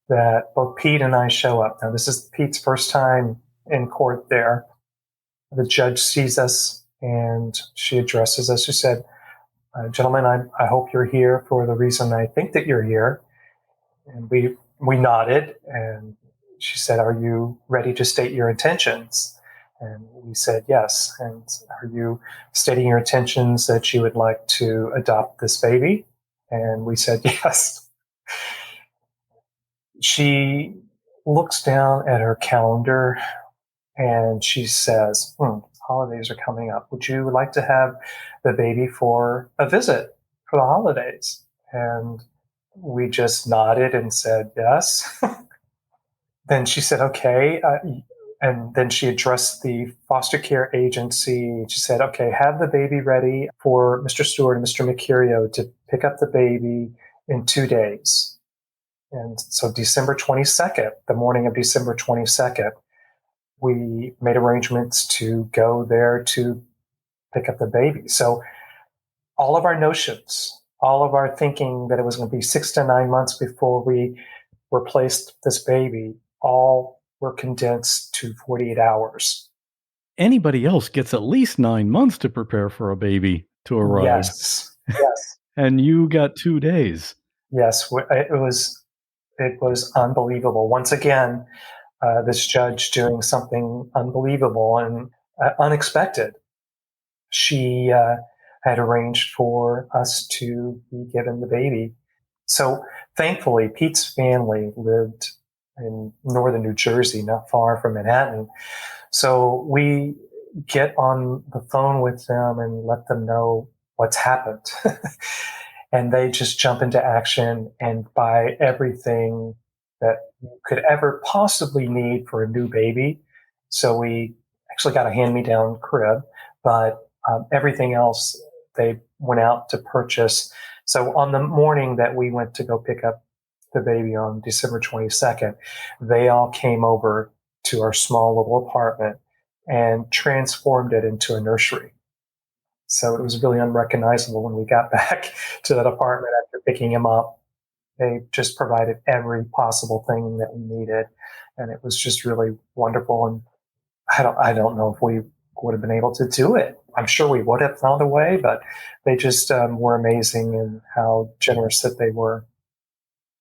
[SPEAKER 11] that both Pete and I show up. Now, this is Pete's first time in court there. The judge sees us and she addresses us. She said, "Gentlemen, I hope you're here for the reason I think that you're here." And we nodded, and she said, "Are you ready to state your intentions?" And we said, "Yes." "And are you stating your intentions that you would like to adopt this baby?" And we said, "Yes." She looks down at her calendar and she says, "Holidays are coming up. Would you like to have the baby for a visit for the holidays?" And we just nodded and said, "Yes." Then she said, "Okay." And then she addressed the foster care agency. She said, "Okay, have the baby ready for Mr. Stewart and Mr. Mercurio to pick up the baby in 2 days." And so December 22nd, the morning of December 22nd, we made arrangements to go there to pick up the baby. So all of our notions, all of our thinking that it was going to be 6 to 9 months before we replaced this baby, all were condensed to 48 hours.
[SPEAKER 1] Anybody else gets at least 9 months to prepare for a baby to arrive.
[SPEAKER 11] Yes. Yes.
[SPEAKER 1] And you got 2 days.
[SPEAKER 11] Yes. It was unbelievable. Once again, this judge doing something unbelievable and unexpected. She had arranged for us to be given the baby. So thankfully, Pete's family lived in northern New Jersey, not far from Manhattan. So we get on the phone with them and let them know what's happened. And they just jump into action and buy everything that you could ever possibly need for a new baby. So we actually got a hand-me-down crib, but everything else they went out to purchase. So on the morning that we went to go pick up the baby on December 22nd, they all came over to our small little apartment and transformed it into a nursery. So it was really unrecognizable when we got back to that apartment after picking him up. They just provided every possible thing that we needed, and it was just really wonderful. And I don't know if we would have been able to do it. I'm sure we would have found a way, but they just were amazing in how generous that they were.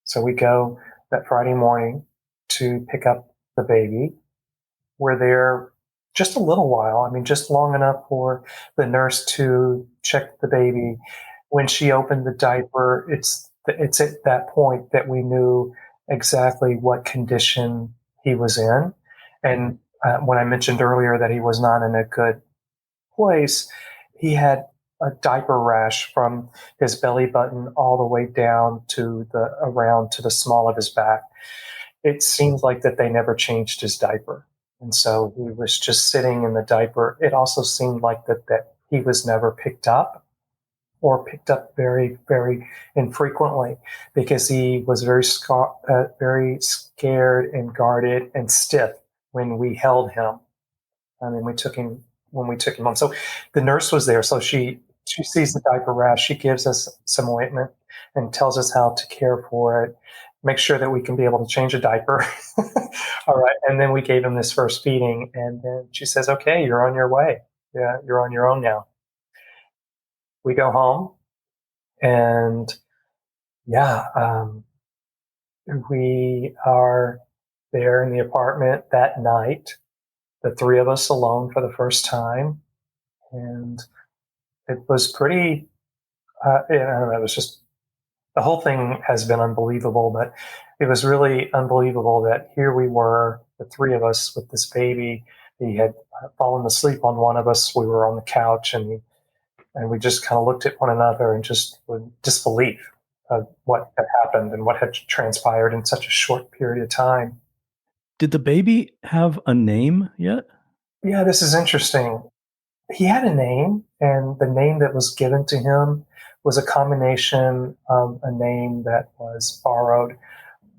[SPEAKER 11] So we go that Friday morning to pick up the baby. We're there just a little while. I mean, just long enough for the nurse to check the baby. When she opened the diaper, it's at that point that we knew exactly what condition he was in. And when I mentioned earlier that he was not in a good place, he had a diaper rash from his belly button all the way down to around to the small of his back. It seemed like that they never changed his diaper. And so he was just sitting in the diaper. It also seemed like that he was never picked up or picked up very, very infrequently because he was very scared and guarded and stiff when we held him. I mean, we took him when we took him home. So the nurse was there. So she sees the diaper rash. She gives us some ointment and tells us how to care for it, make sure that we can be able to change a diaper. All right. And then we gave him this first feeding. And then she says, okay, you're on your way. Yeah, you're on your own now. We go home and we are there in the apartment that night, the three of us alone for the first time. And it was pretty, I don't know, it was just, the whole thing has been unbelievable, but it was really unbelievable that here we were, the three of us with this baby. He had fallen asleep on one of us. We were on the couch and we just kind of looked at one another and just with disbelief of what had happened and what had transpired in such a short period of time.
[SPEAKER 1] Did the baby have a name yet?
[SPEAKER 11] Yeah, this is interesting. He had a name, and the name that was given to him was a combination of a name that was borrowed.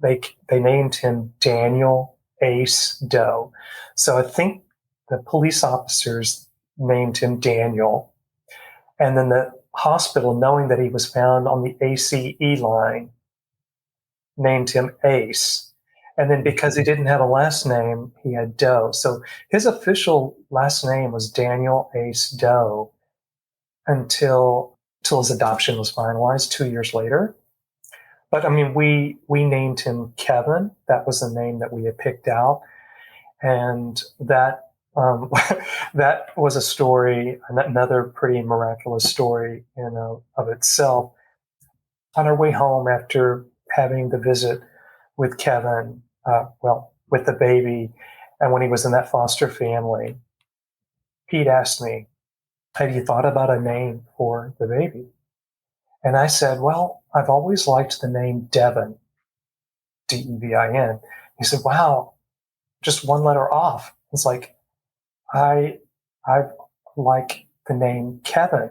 [SPEAKER 11] They named him Daniel Ace Doe. So I think the police officers named him Daniel. And then the hospital, knowing that he was found on the ACE line, named him Ace. And then because he didn't have a last name, he had Doe. So his official last name was Daniel Ace Doe until his adoption was finalized 2 years later. But I mean, we named him Kevin. That was the name that we had picked out. And that that was a story, another pretty miraculous story of itself. On our way home after having the visit with Kevin, with the baby, and when he was in that foster family, Pete asked me, have you thought about a name for the baby? And I said, well, I've always liked the name Devin, Devin. He said, wow, just one letter off. It's like, I like the name Kevin.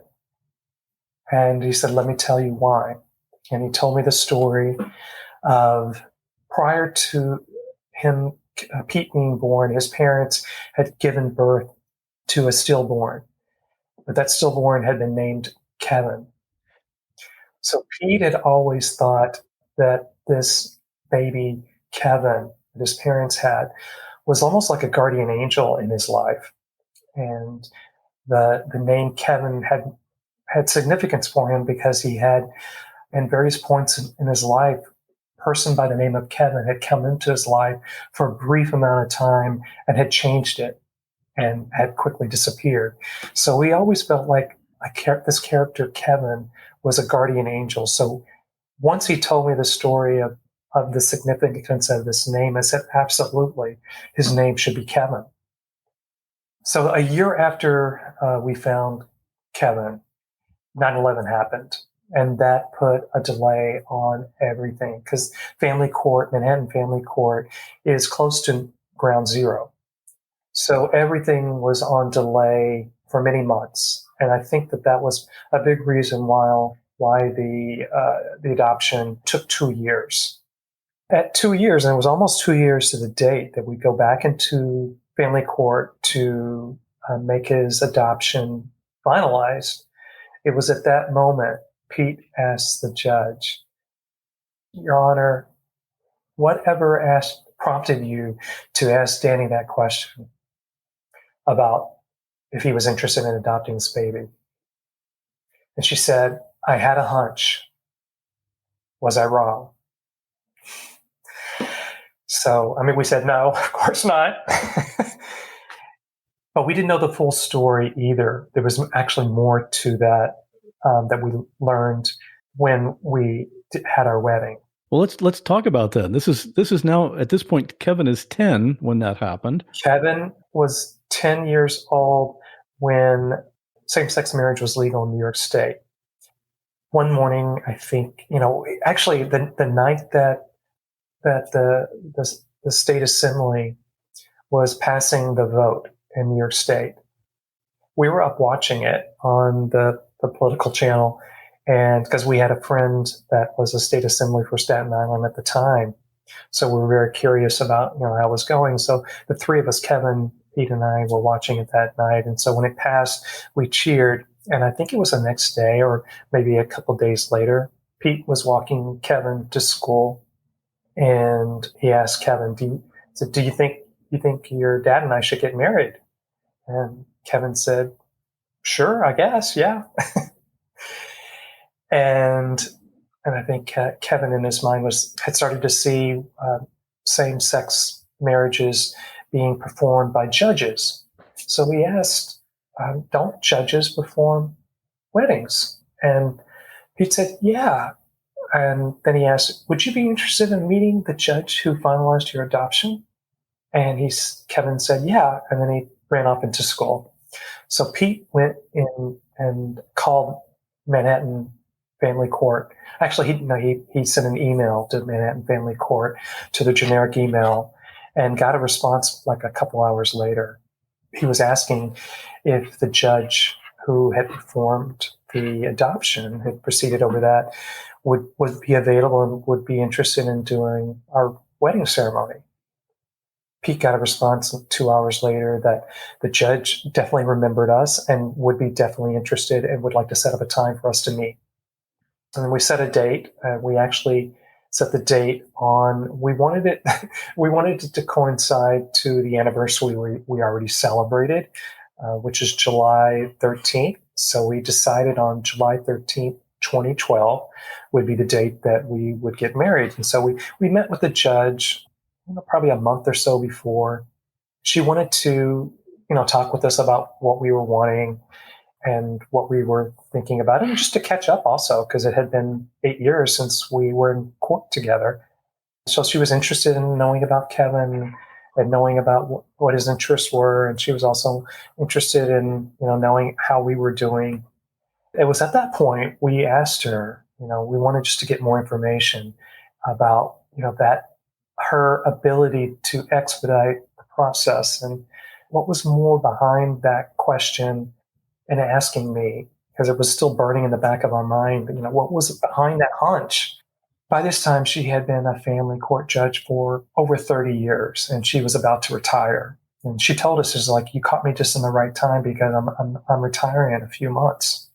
[SPEAKER 11] And he said, let me tell you why. And he told me the story of prior to him, Pete being born, his parents had given birth to a stillborn, but that stillborn had been named Kevin. So Pete had always thought that this baby Kevin that his parents had was almost like a guardian angel in his life. And the name Kevin had significance for him because he had, in various points in his life, a person by the name of Kevin had come into his life for a brief amount of time and had changed it and had quickly disappeared. So we always felt like this character Kevin was a guardian angel. So once he told me the story of the significance of this name, I said, absolutely, his name should be Kevin. So a year after we found Kevin, 9/11 happened. And that put a delay on everything because Manhattan Family Court is close to ground zero. So everything was on delay for many months. And I think that was a big reason why the adoption took 2 years. At 2 years, and it was almost 2 years to the date that we go back into family court to make his adoption finalized. It was at that moment Pete asked the judge, Your Honor, whatever prompted you to ask Danny that question about if he was interested in adopting this baby? And she said, I had a hunch. Was I wrong? So, I mean, we said, no, of course not. But we didn't know the full story either. There was actually more to that that we learned when we had our wedding.
[SPEAKER 1] Well, let's talk about that. This is now, at this point, Kevin is 10 when that happened.
[SPEAKER 11] Kevin was 10 years old when same-sex marriage was legal in New York State. One morning, I think, actually the night that the state assembly was passing the vote in New York State, we were up watching it on the political channel, and because we had a friend that was a state assembly for Staten Island at the time, so we were very curious about how it was going. So the three of us, Kevin, Pete and I were watching it that night. And so when it passed, we cheered. And I think it was the next day or maybe a couple days later, Pete was walking Kevin to school, and he asked Kevin, do you think your dad and I should get married? And Kevin said, sure, I guess, yeah. and I think Kevin in his mind had started to see same-sex marriages being performed by judges. So he asked, don't judges perform weddings? And Pete said, yeah. And then he asked, would you be interested in meeting the judge who finalized your adoption? And Kevin said, yeah. And then he ran off into school. So Pete went in and called Manhattan Family Court. Actually, he sent an email to Manhattan Family Court, to the generic email, and got a response like a couple hours later. He was asking if the judge who had performed the adoption, had proceeded over that, would be available and would be interested in doing our wedding ceremony. Pete got a response 2 hours later that the judge definitely remembered us and would be definitely interested and would like to set up a time for us to meet. And then we set a date. We actually set the date on, we wanted it to coincide to the anniversary we already celebrated, which is July 13th. So we decided on July 13th, 2012 would be the date that we would get married. And so we met with the judge probably a month or so before. She wanted to, talk with us about what we were wanting and what we were thinking about, and just to catch up also, because it had been 8 years since we were in court together. So she was interested in knowing about Kevin and knowing about what his interests were. And she was also interested in, knowing how we were doing. It was at that point we asked her, we wanted just to get more information about, that her ability to expedite the process, and what was more behind that question and asking me, because it was still burning in the back of our mind, what was behind that hunch? By this time, she had been a family court judge for over 30 years, and she was about to retire. And she told us, you caught me just in the right time, because I'm retiring in a few months.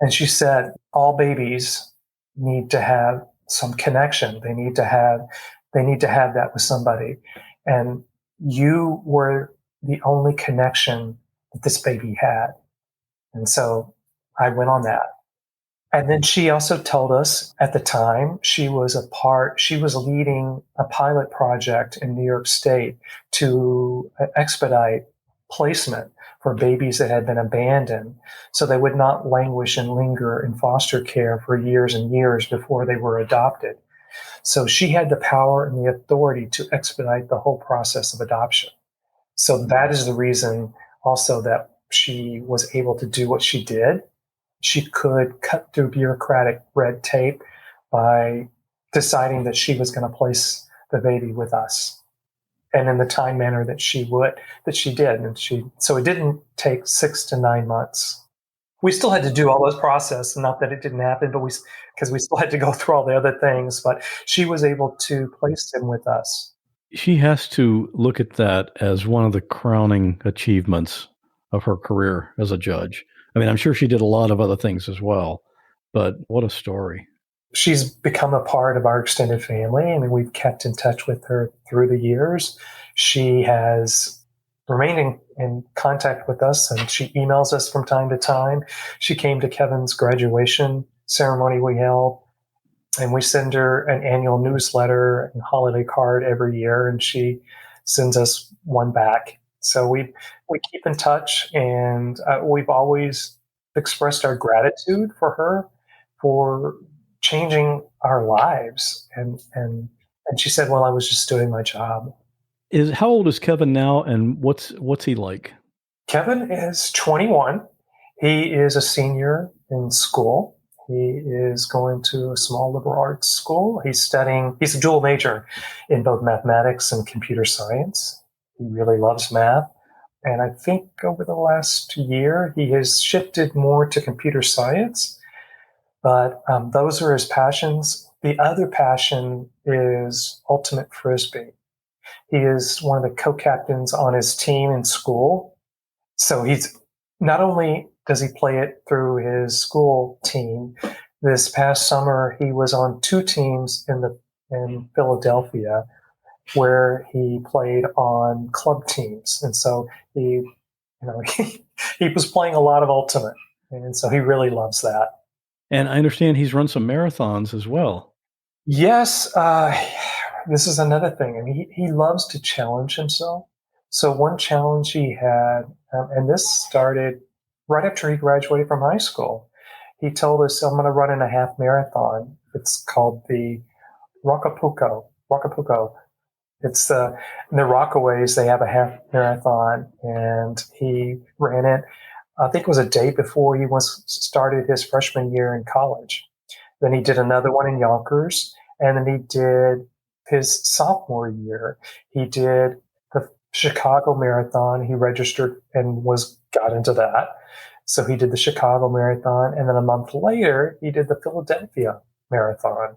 [SPEAKER 11] And she said, all babies need to have some connection. They need to have that with somebody. And you were the only connection that this baby had. And so I went on that. And then she also told us at the time she was leading a pilot project in New York State to expedite placement for babies that had been abandoned, so they would not languish and linger in foster care for years and years before they were adopted. So she had the power and the authority to expedite the whole process of adoption. So that is the reason also that she was able to do what she did. She could cut through bureaucratic red tape by deciding that she was going to place the baby with us, and in the time manner that she did. And so it didn't take 6 to 9 months. We still had to do all those processes, not that it didn't happen, but because we still had to go through all the other things, but she was able to place him with us.
[SPEAKER 1] She has to look at that as one of the crowning achievements of her career as a judge. I mean, I'm sure she did a lot of other things as well, but what a story.
[SPEAKER 11] She's become a part of our extended family. I mean, we've kept in touch with her through the years. She has remained in contact with us, and she emails us from time to time. She came to Kevin's graduation ceremony we held, and we send her an annual newsletter and holiday card every year, and she sends us one back. So we keep in touch, and we've always expressed our gratitude for her for changing our lives. And she said, well, I was just doing my job.
[SPEAKER 1] How old is Kevin now, and what's he like? Kevin
[SPEAKER 11] is 21. He is a senior in school. He is going to a small liberal arts school. He's a dual major in both mathematics and computer science. He really loves math. And I think over the last year, he has shifted more to computer science. But those are his passions. The other passion is ultimate Frisbee. He is one of the co-captains on his team in school. So he's not only does he play it through his school team. This past summer, he was on 2 teams in Philadelphia, where he played on club teams, and so he was playing a lot of Ultimate, and so he really loves that.
[SPEAKER 1] And I understand he's run some marathons as well.
[SPEAKER 11] Yes, this is another thing. I mean, he loves to challenge himself. So one challenge he had, and this started right after he graduated from high school. He told us, I'm going to run in a half marathon. It's called the Rocapuco. It's in the Rockaways. They have a half marathon, and he ran it. I think it was a day before he started his freshman year in college. Then he did another one in Yonkers, and then he did his sophomore year. He did the Chicago Marathon. He registered and got into that. So he did the Chicago Marathon, and then a month later, he did the Philadelphia Marathon.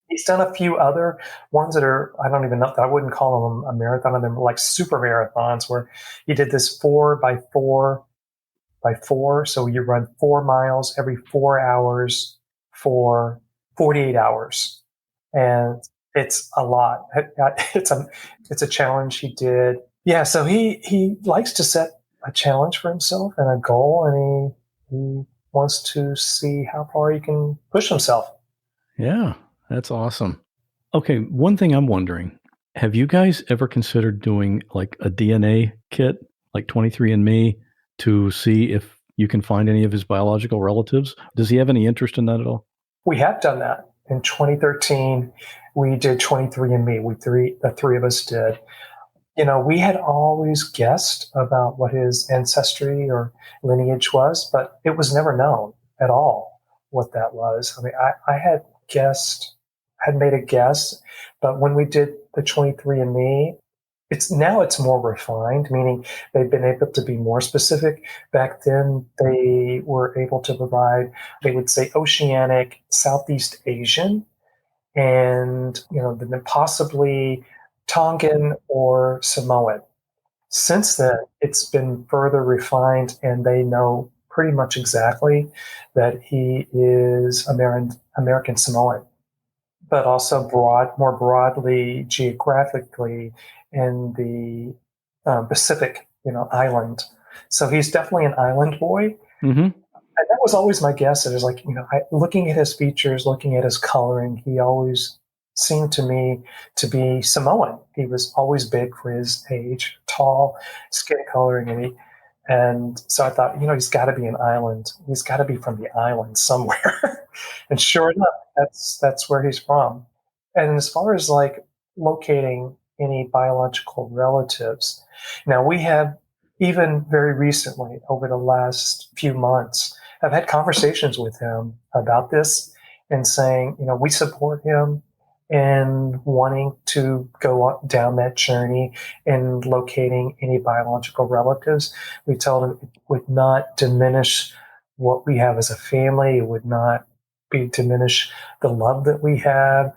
[SPEAKER 11] He's done a few other ones that are, I don't even know, I wouldn't call them a marathon, they're like super marathons, where he did this 4x4. So you run 4 miles every 4 hours for 48 hours. And it's a lot. It's a challenge he did. Yeah, so he likes to set a challenge for himself and a goal, and he wants to see how far he can push himself.
[SPEAKER 1] Yeah, that's awesome. Okay, one thing I'm wondering, have you guys ever considered doing like a DNA kit, like 23andMe, to see if you can find any of his biological relatives? Does he have any interest in that at all?
[SPEAKER 11] We have done that. In 2013, we did 23andMe. The three of us did. We had always guessed about what his ancestry or lineage was, but it was never known at all what that was. I mean, I had made a guess, but when we did the 23andMe, it's more refined, meaning they've been able to be more specific. Back then, they were able to provide, they would say Oceanic, Southeast Asian, and then possibly Tongan or Samoan. Since then, it's been further refined, and they know pretty much exactly that he is American Samoan, but also more broadly geographically in the Pacific, island. So he's definitely an island boy.
[SPEAKER 1] Mm-hmm.
[SPEAKER 11] And that was always my guess. It was like, looking at his features, looking at his coloring, he always seemed to me to be Samoan. He was always big for his age, tall, skin coloring, and so I thought, he's got to be an island. He's got to be from the island somewhere. And sure enough, that's where he's from. And as far as like locating any biological relatives, now we have, even very recently, over the last few months, I've had conversations with him about this and saying, we support him in wanting to go down that journey in locating any biological relatives. We told him it would not diminish what we have as a family. It would not diminish the love that we have.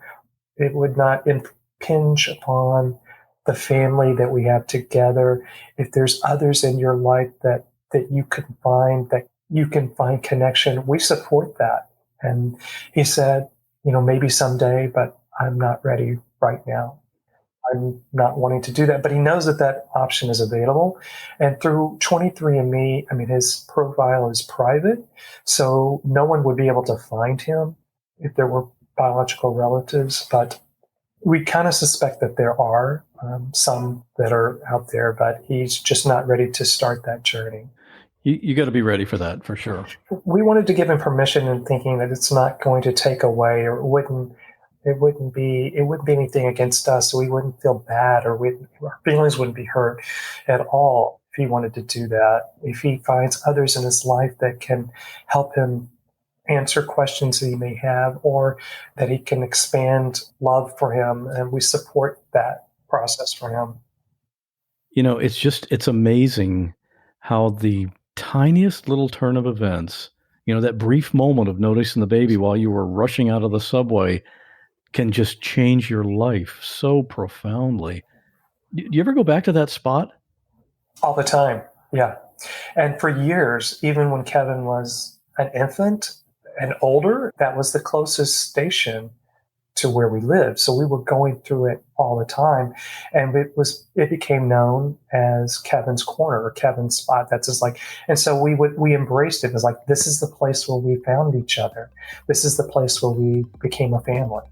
[SPEAKER 11] It would not impinge upon the family that we have together. If there's others in your life that you can find connection, we support that. And he said, maybe someday, but I'm not ready right now. I'm not wanting to do that. But he knows that option is available. And through 23andMe, his profile is private, so no one would be able to find him if there were biological relatives. But we kind of suspect that there are some that are out there, but he's just not ready to start that journey.
[SPEAKER 1] You got to be ready for that, for sure.
[SPEAKER 11] We wanted to give him permission in thinking that it's not going to take away, or it wouldn't be anything against us. So we wouldn't feel bad, or our feelings wouldn't be hurt at all if he wanted to do that. If he finds others in his life that can help him answer questions that he may have, or that he can expand love for him, and we support that process for him.
[SPEAKER 1] It's amazing how the tiniest little turn of events, that brief moment of noticing the baby while you were rushing out of the subway, can just change your life so profoundly. Do you ever go back to that spot?
[SPEAKER 11] All the time, yeah. And for years, even when Kevin was an infant and older, that was the closest station to where we lived. So we were going through it all the time. And it became known as Kevin's Corner or Kevin's Spot. That's just like, and so we embraced it as like, this is the place where we found each other. This is the place where we became a family.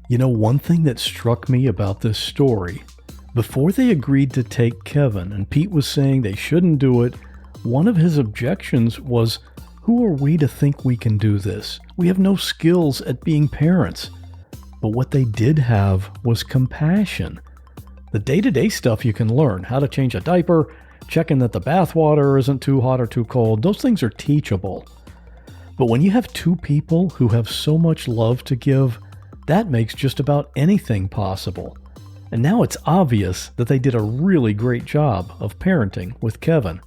[SPEAKER 1] You know, one thing that struck me about this story, before they agreed to take Kevin and Pete was saying they shouldn't do it, one of his objections was, who are we to think we can do this? We have no skills at being parents. But what they did have was compassion. The day-to-day stuff you can learn, how to change a diaper, checking that the bathwater isn't too hot or too cold, those things are teachable. But when you have two people who have so much love to give, that makes just about anything possible. And now it's obvious that they did a really great job of parenting with Kevin.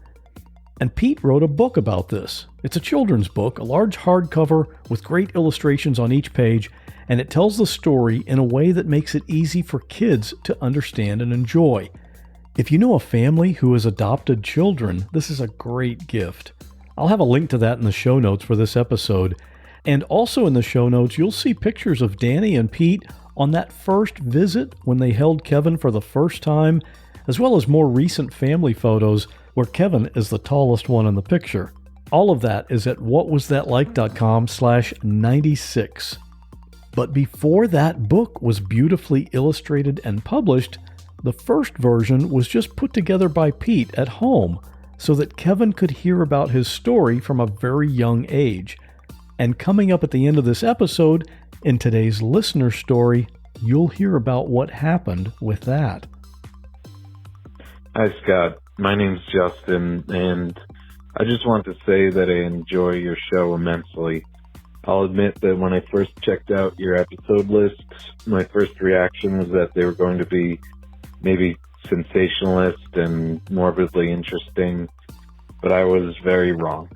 [SPEAKER 1] And Pete wrote a book about this. It's a children's book, a large hardcover with great illustrations on each page, and it tells the story in a way that makes it easy for kids to understand and enjoy. If you know a family who has adopted children, this is a great gift. I'll have a link to that in the show notes for this episode. And also in the show notes, you'll see pictures of Danny and Pete on that first visit when they held Kevin for the first time, as well as more recent family photos where Kevin is the tallest one in the picture. All of that is at whatwasthatlike.com/96. But before that book was beautifully illustrated and published, the first version was just put together by Pete at home so that Kevin could hear about his story from a very young age. And coming up at the end of this episode, in today's listener story, you'll hear about what happened with that.
[SPEAKER 12] Hi, Scott. My name's Justin, and I just want to say that I enjoy your show immensely. I'll admit that when I first checked out your episode lists, my first reaction was that they were going to be maybe sensationalist and morbidly interesting, but I was very wrong.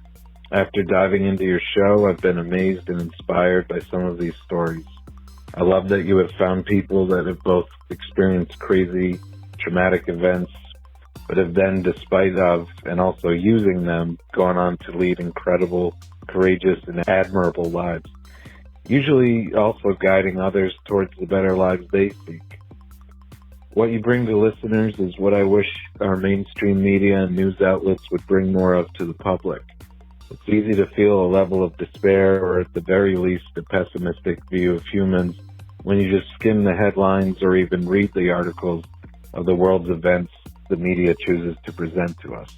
[SPEAKER 12] After diving into your show, I've been amazed and inspired by some of these stories. I love that you have found people that have both experienced crazy, traumatic events, but have then, despite of, and also using them, gone on to lead incredible, courageous, and admirable lives, usually also guiding others towards the better lives they seek. What you bring to listeners is what I wish our mainstream media and news outlets would bring more of to the public. It's easy to feel a level of despair, or at the very least a pessimistic view of humans, when you just skim the headlines or even read the articles of the world's events the media chooses to present to us.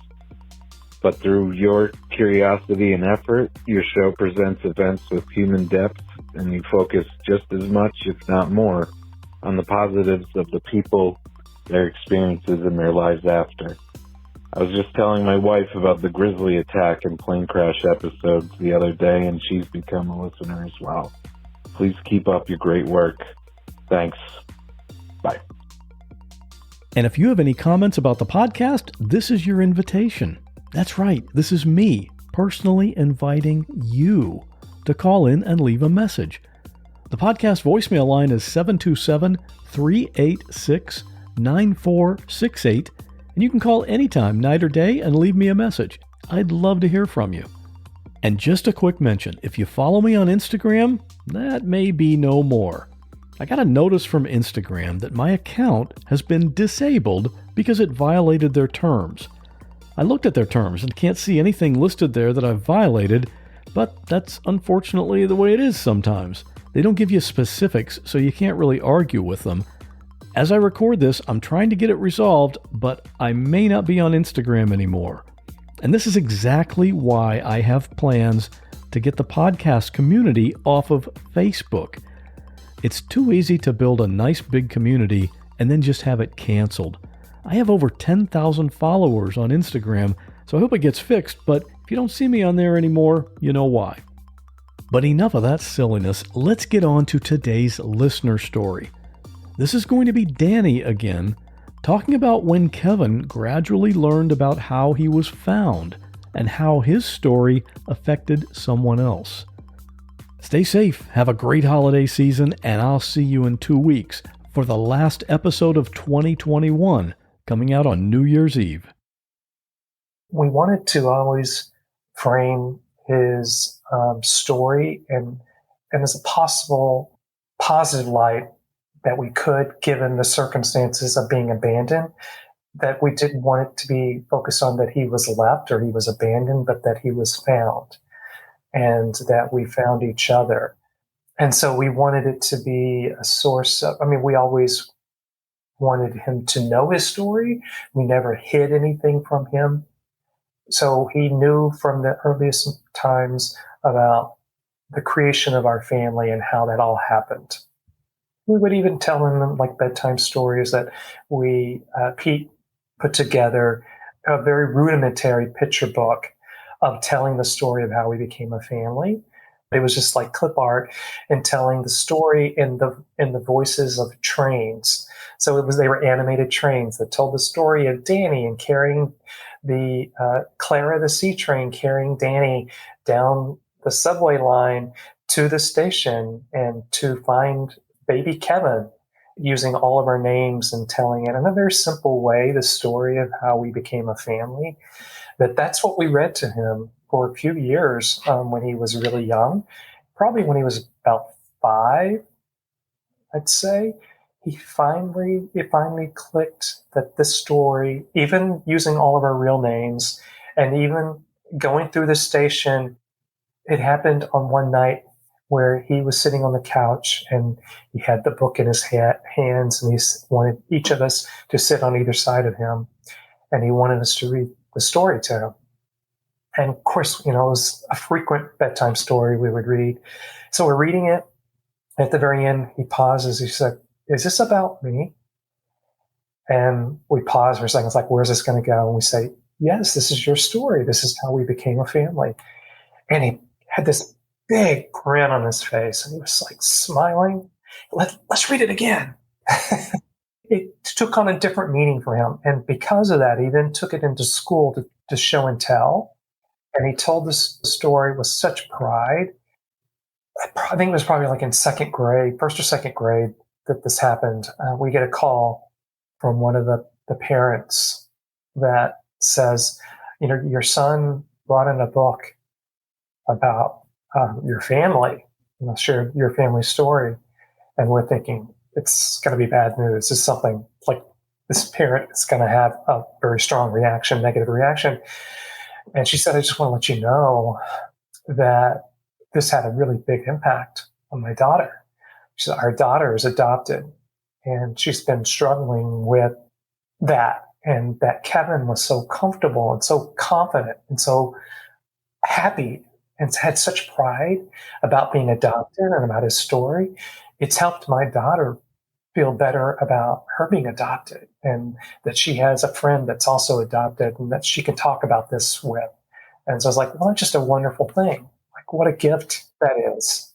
[SPEAKER 12] But through your curiosity and effort, your show presents events with human depth, and you focus just as much, if not more, on the positives of the people, their experiences, and their lives after. I was just telling my wife about the Grizzly attack and plane crash episodes the other day, and she's become a listener as well. Please keep up your great work. Thanks. Bye.
[SPEAKER 1] And if you have any comments about the podcast, this is your invitation. That's right, this is me personally inviting you to call in and leave a message. The podcast voicemail line is 727-386-9468, and you can call anytime, night or day, and leave me a message. I'd love to hear from you. And just a quick mention, if you follow me on Instagram, that may be no more. I got a notice from Instagram that my account has been disabled because it violated their terms. I looked at their terms and can't see anything listed there that I've violated, but that's unfortunately the way it is sometimes. They don't give you specifics, so you can't really argue with them. As I record this, I'm trying to get it resolved, but I may not be on Instagram anymore. And this is exactly why I have plans to get the podcast community off of Facebook. It's too easy to build a nice big community and then just have it canceled. I have over 10,000 followers on Instagram, so I hope it gets fixed, but if you don't see me on there anymore, you know why. But enough of that silliness, let's get on to today's listener story. This is going to be Danny again, talking about when Kevin gradually learned about how he was found and how his story affected someone else. Stay safe, have a great holiday season, and I'll see you in 2 weeks for the last episode of 2021, coming out on New Year's Eve.
[SPEAKER 11] We wanted to always frame his story and as a possible positive light that we could, given the circumstances of being abandoned, that we didn't want it to be focused on that he was left or he was abandoned, but that he was found and that we found each other. And so we wanted it to be a source of, we always wanted him to know his story. We never hid anything from him. So he knew from the earliest times about the creation of our family and how that all happened. We would even tell him like bedtime stories that Pete put together a very rudimentary picture book of telling the story of how we became a family. It was just like clip art and telling the story in the voices of trains. So they were animated trains that told the story of Danny and carrying the Clara the Sea Train carrying Danny down the subway line to the station and to find baby Kevin, using all of our names and telling it in a very simple way, the story of how we became a family. That's what we read to him for a few years when he was really young, probably when he was about 5, I'd say. It finally clicked that this story, even using all of our real names and even going through the station, it happened on one night where he was sitting on the couch and he had the book in his hands and he wanted each of us to sit on either side of him and he wanted us to read the story to him. And of course, it was a frequent bedtime story we would read. So we're reading it. At the very end, he pauses. He said, "Is this about me?" And we pause for a second. It's like, where's this going to go? And we say, yes, this is your story. This is how we became a family. And he had this big grin on his face. And he was like smiling. Let's read it again. It took on a different meaning for him. And because of that, he then took it into school to show and tell. And he told this story with such pride. I think it was probably like in first or second grade, that this happened. We get a call from one of the parents that says, your son brought in a book about your family, share your family story. And we're thinking, it's going to be bad news. It's something like this parent is going to have a very strong reaction, negative reaction. And she said, I just want to let you know that this had a really big impact on my daughter. She said, our daughter is adopted and she's been struggling with that. And that Kevin was so comfortable and so confident and so happy and had such pride about being adopted and about his story. It's helped my daughter feel better about her being adopted and that she has a friend that's also adopted and that she can talk about this with. And so I was like, well, that's just a wonderful thing. Like, what a gift that is.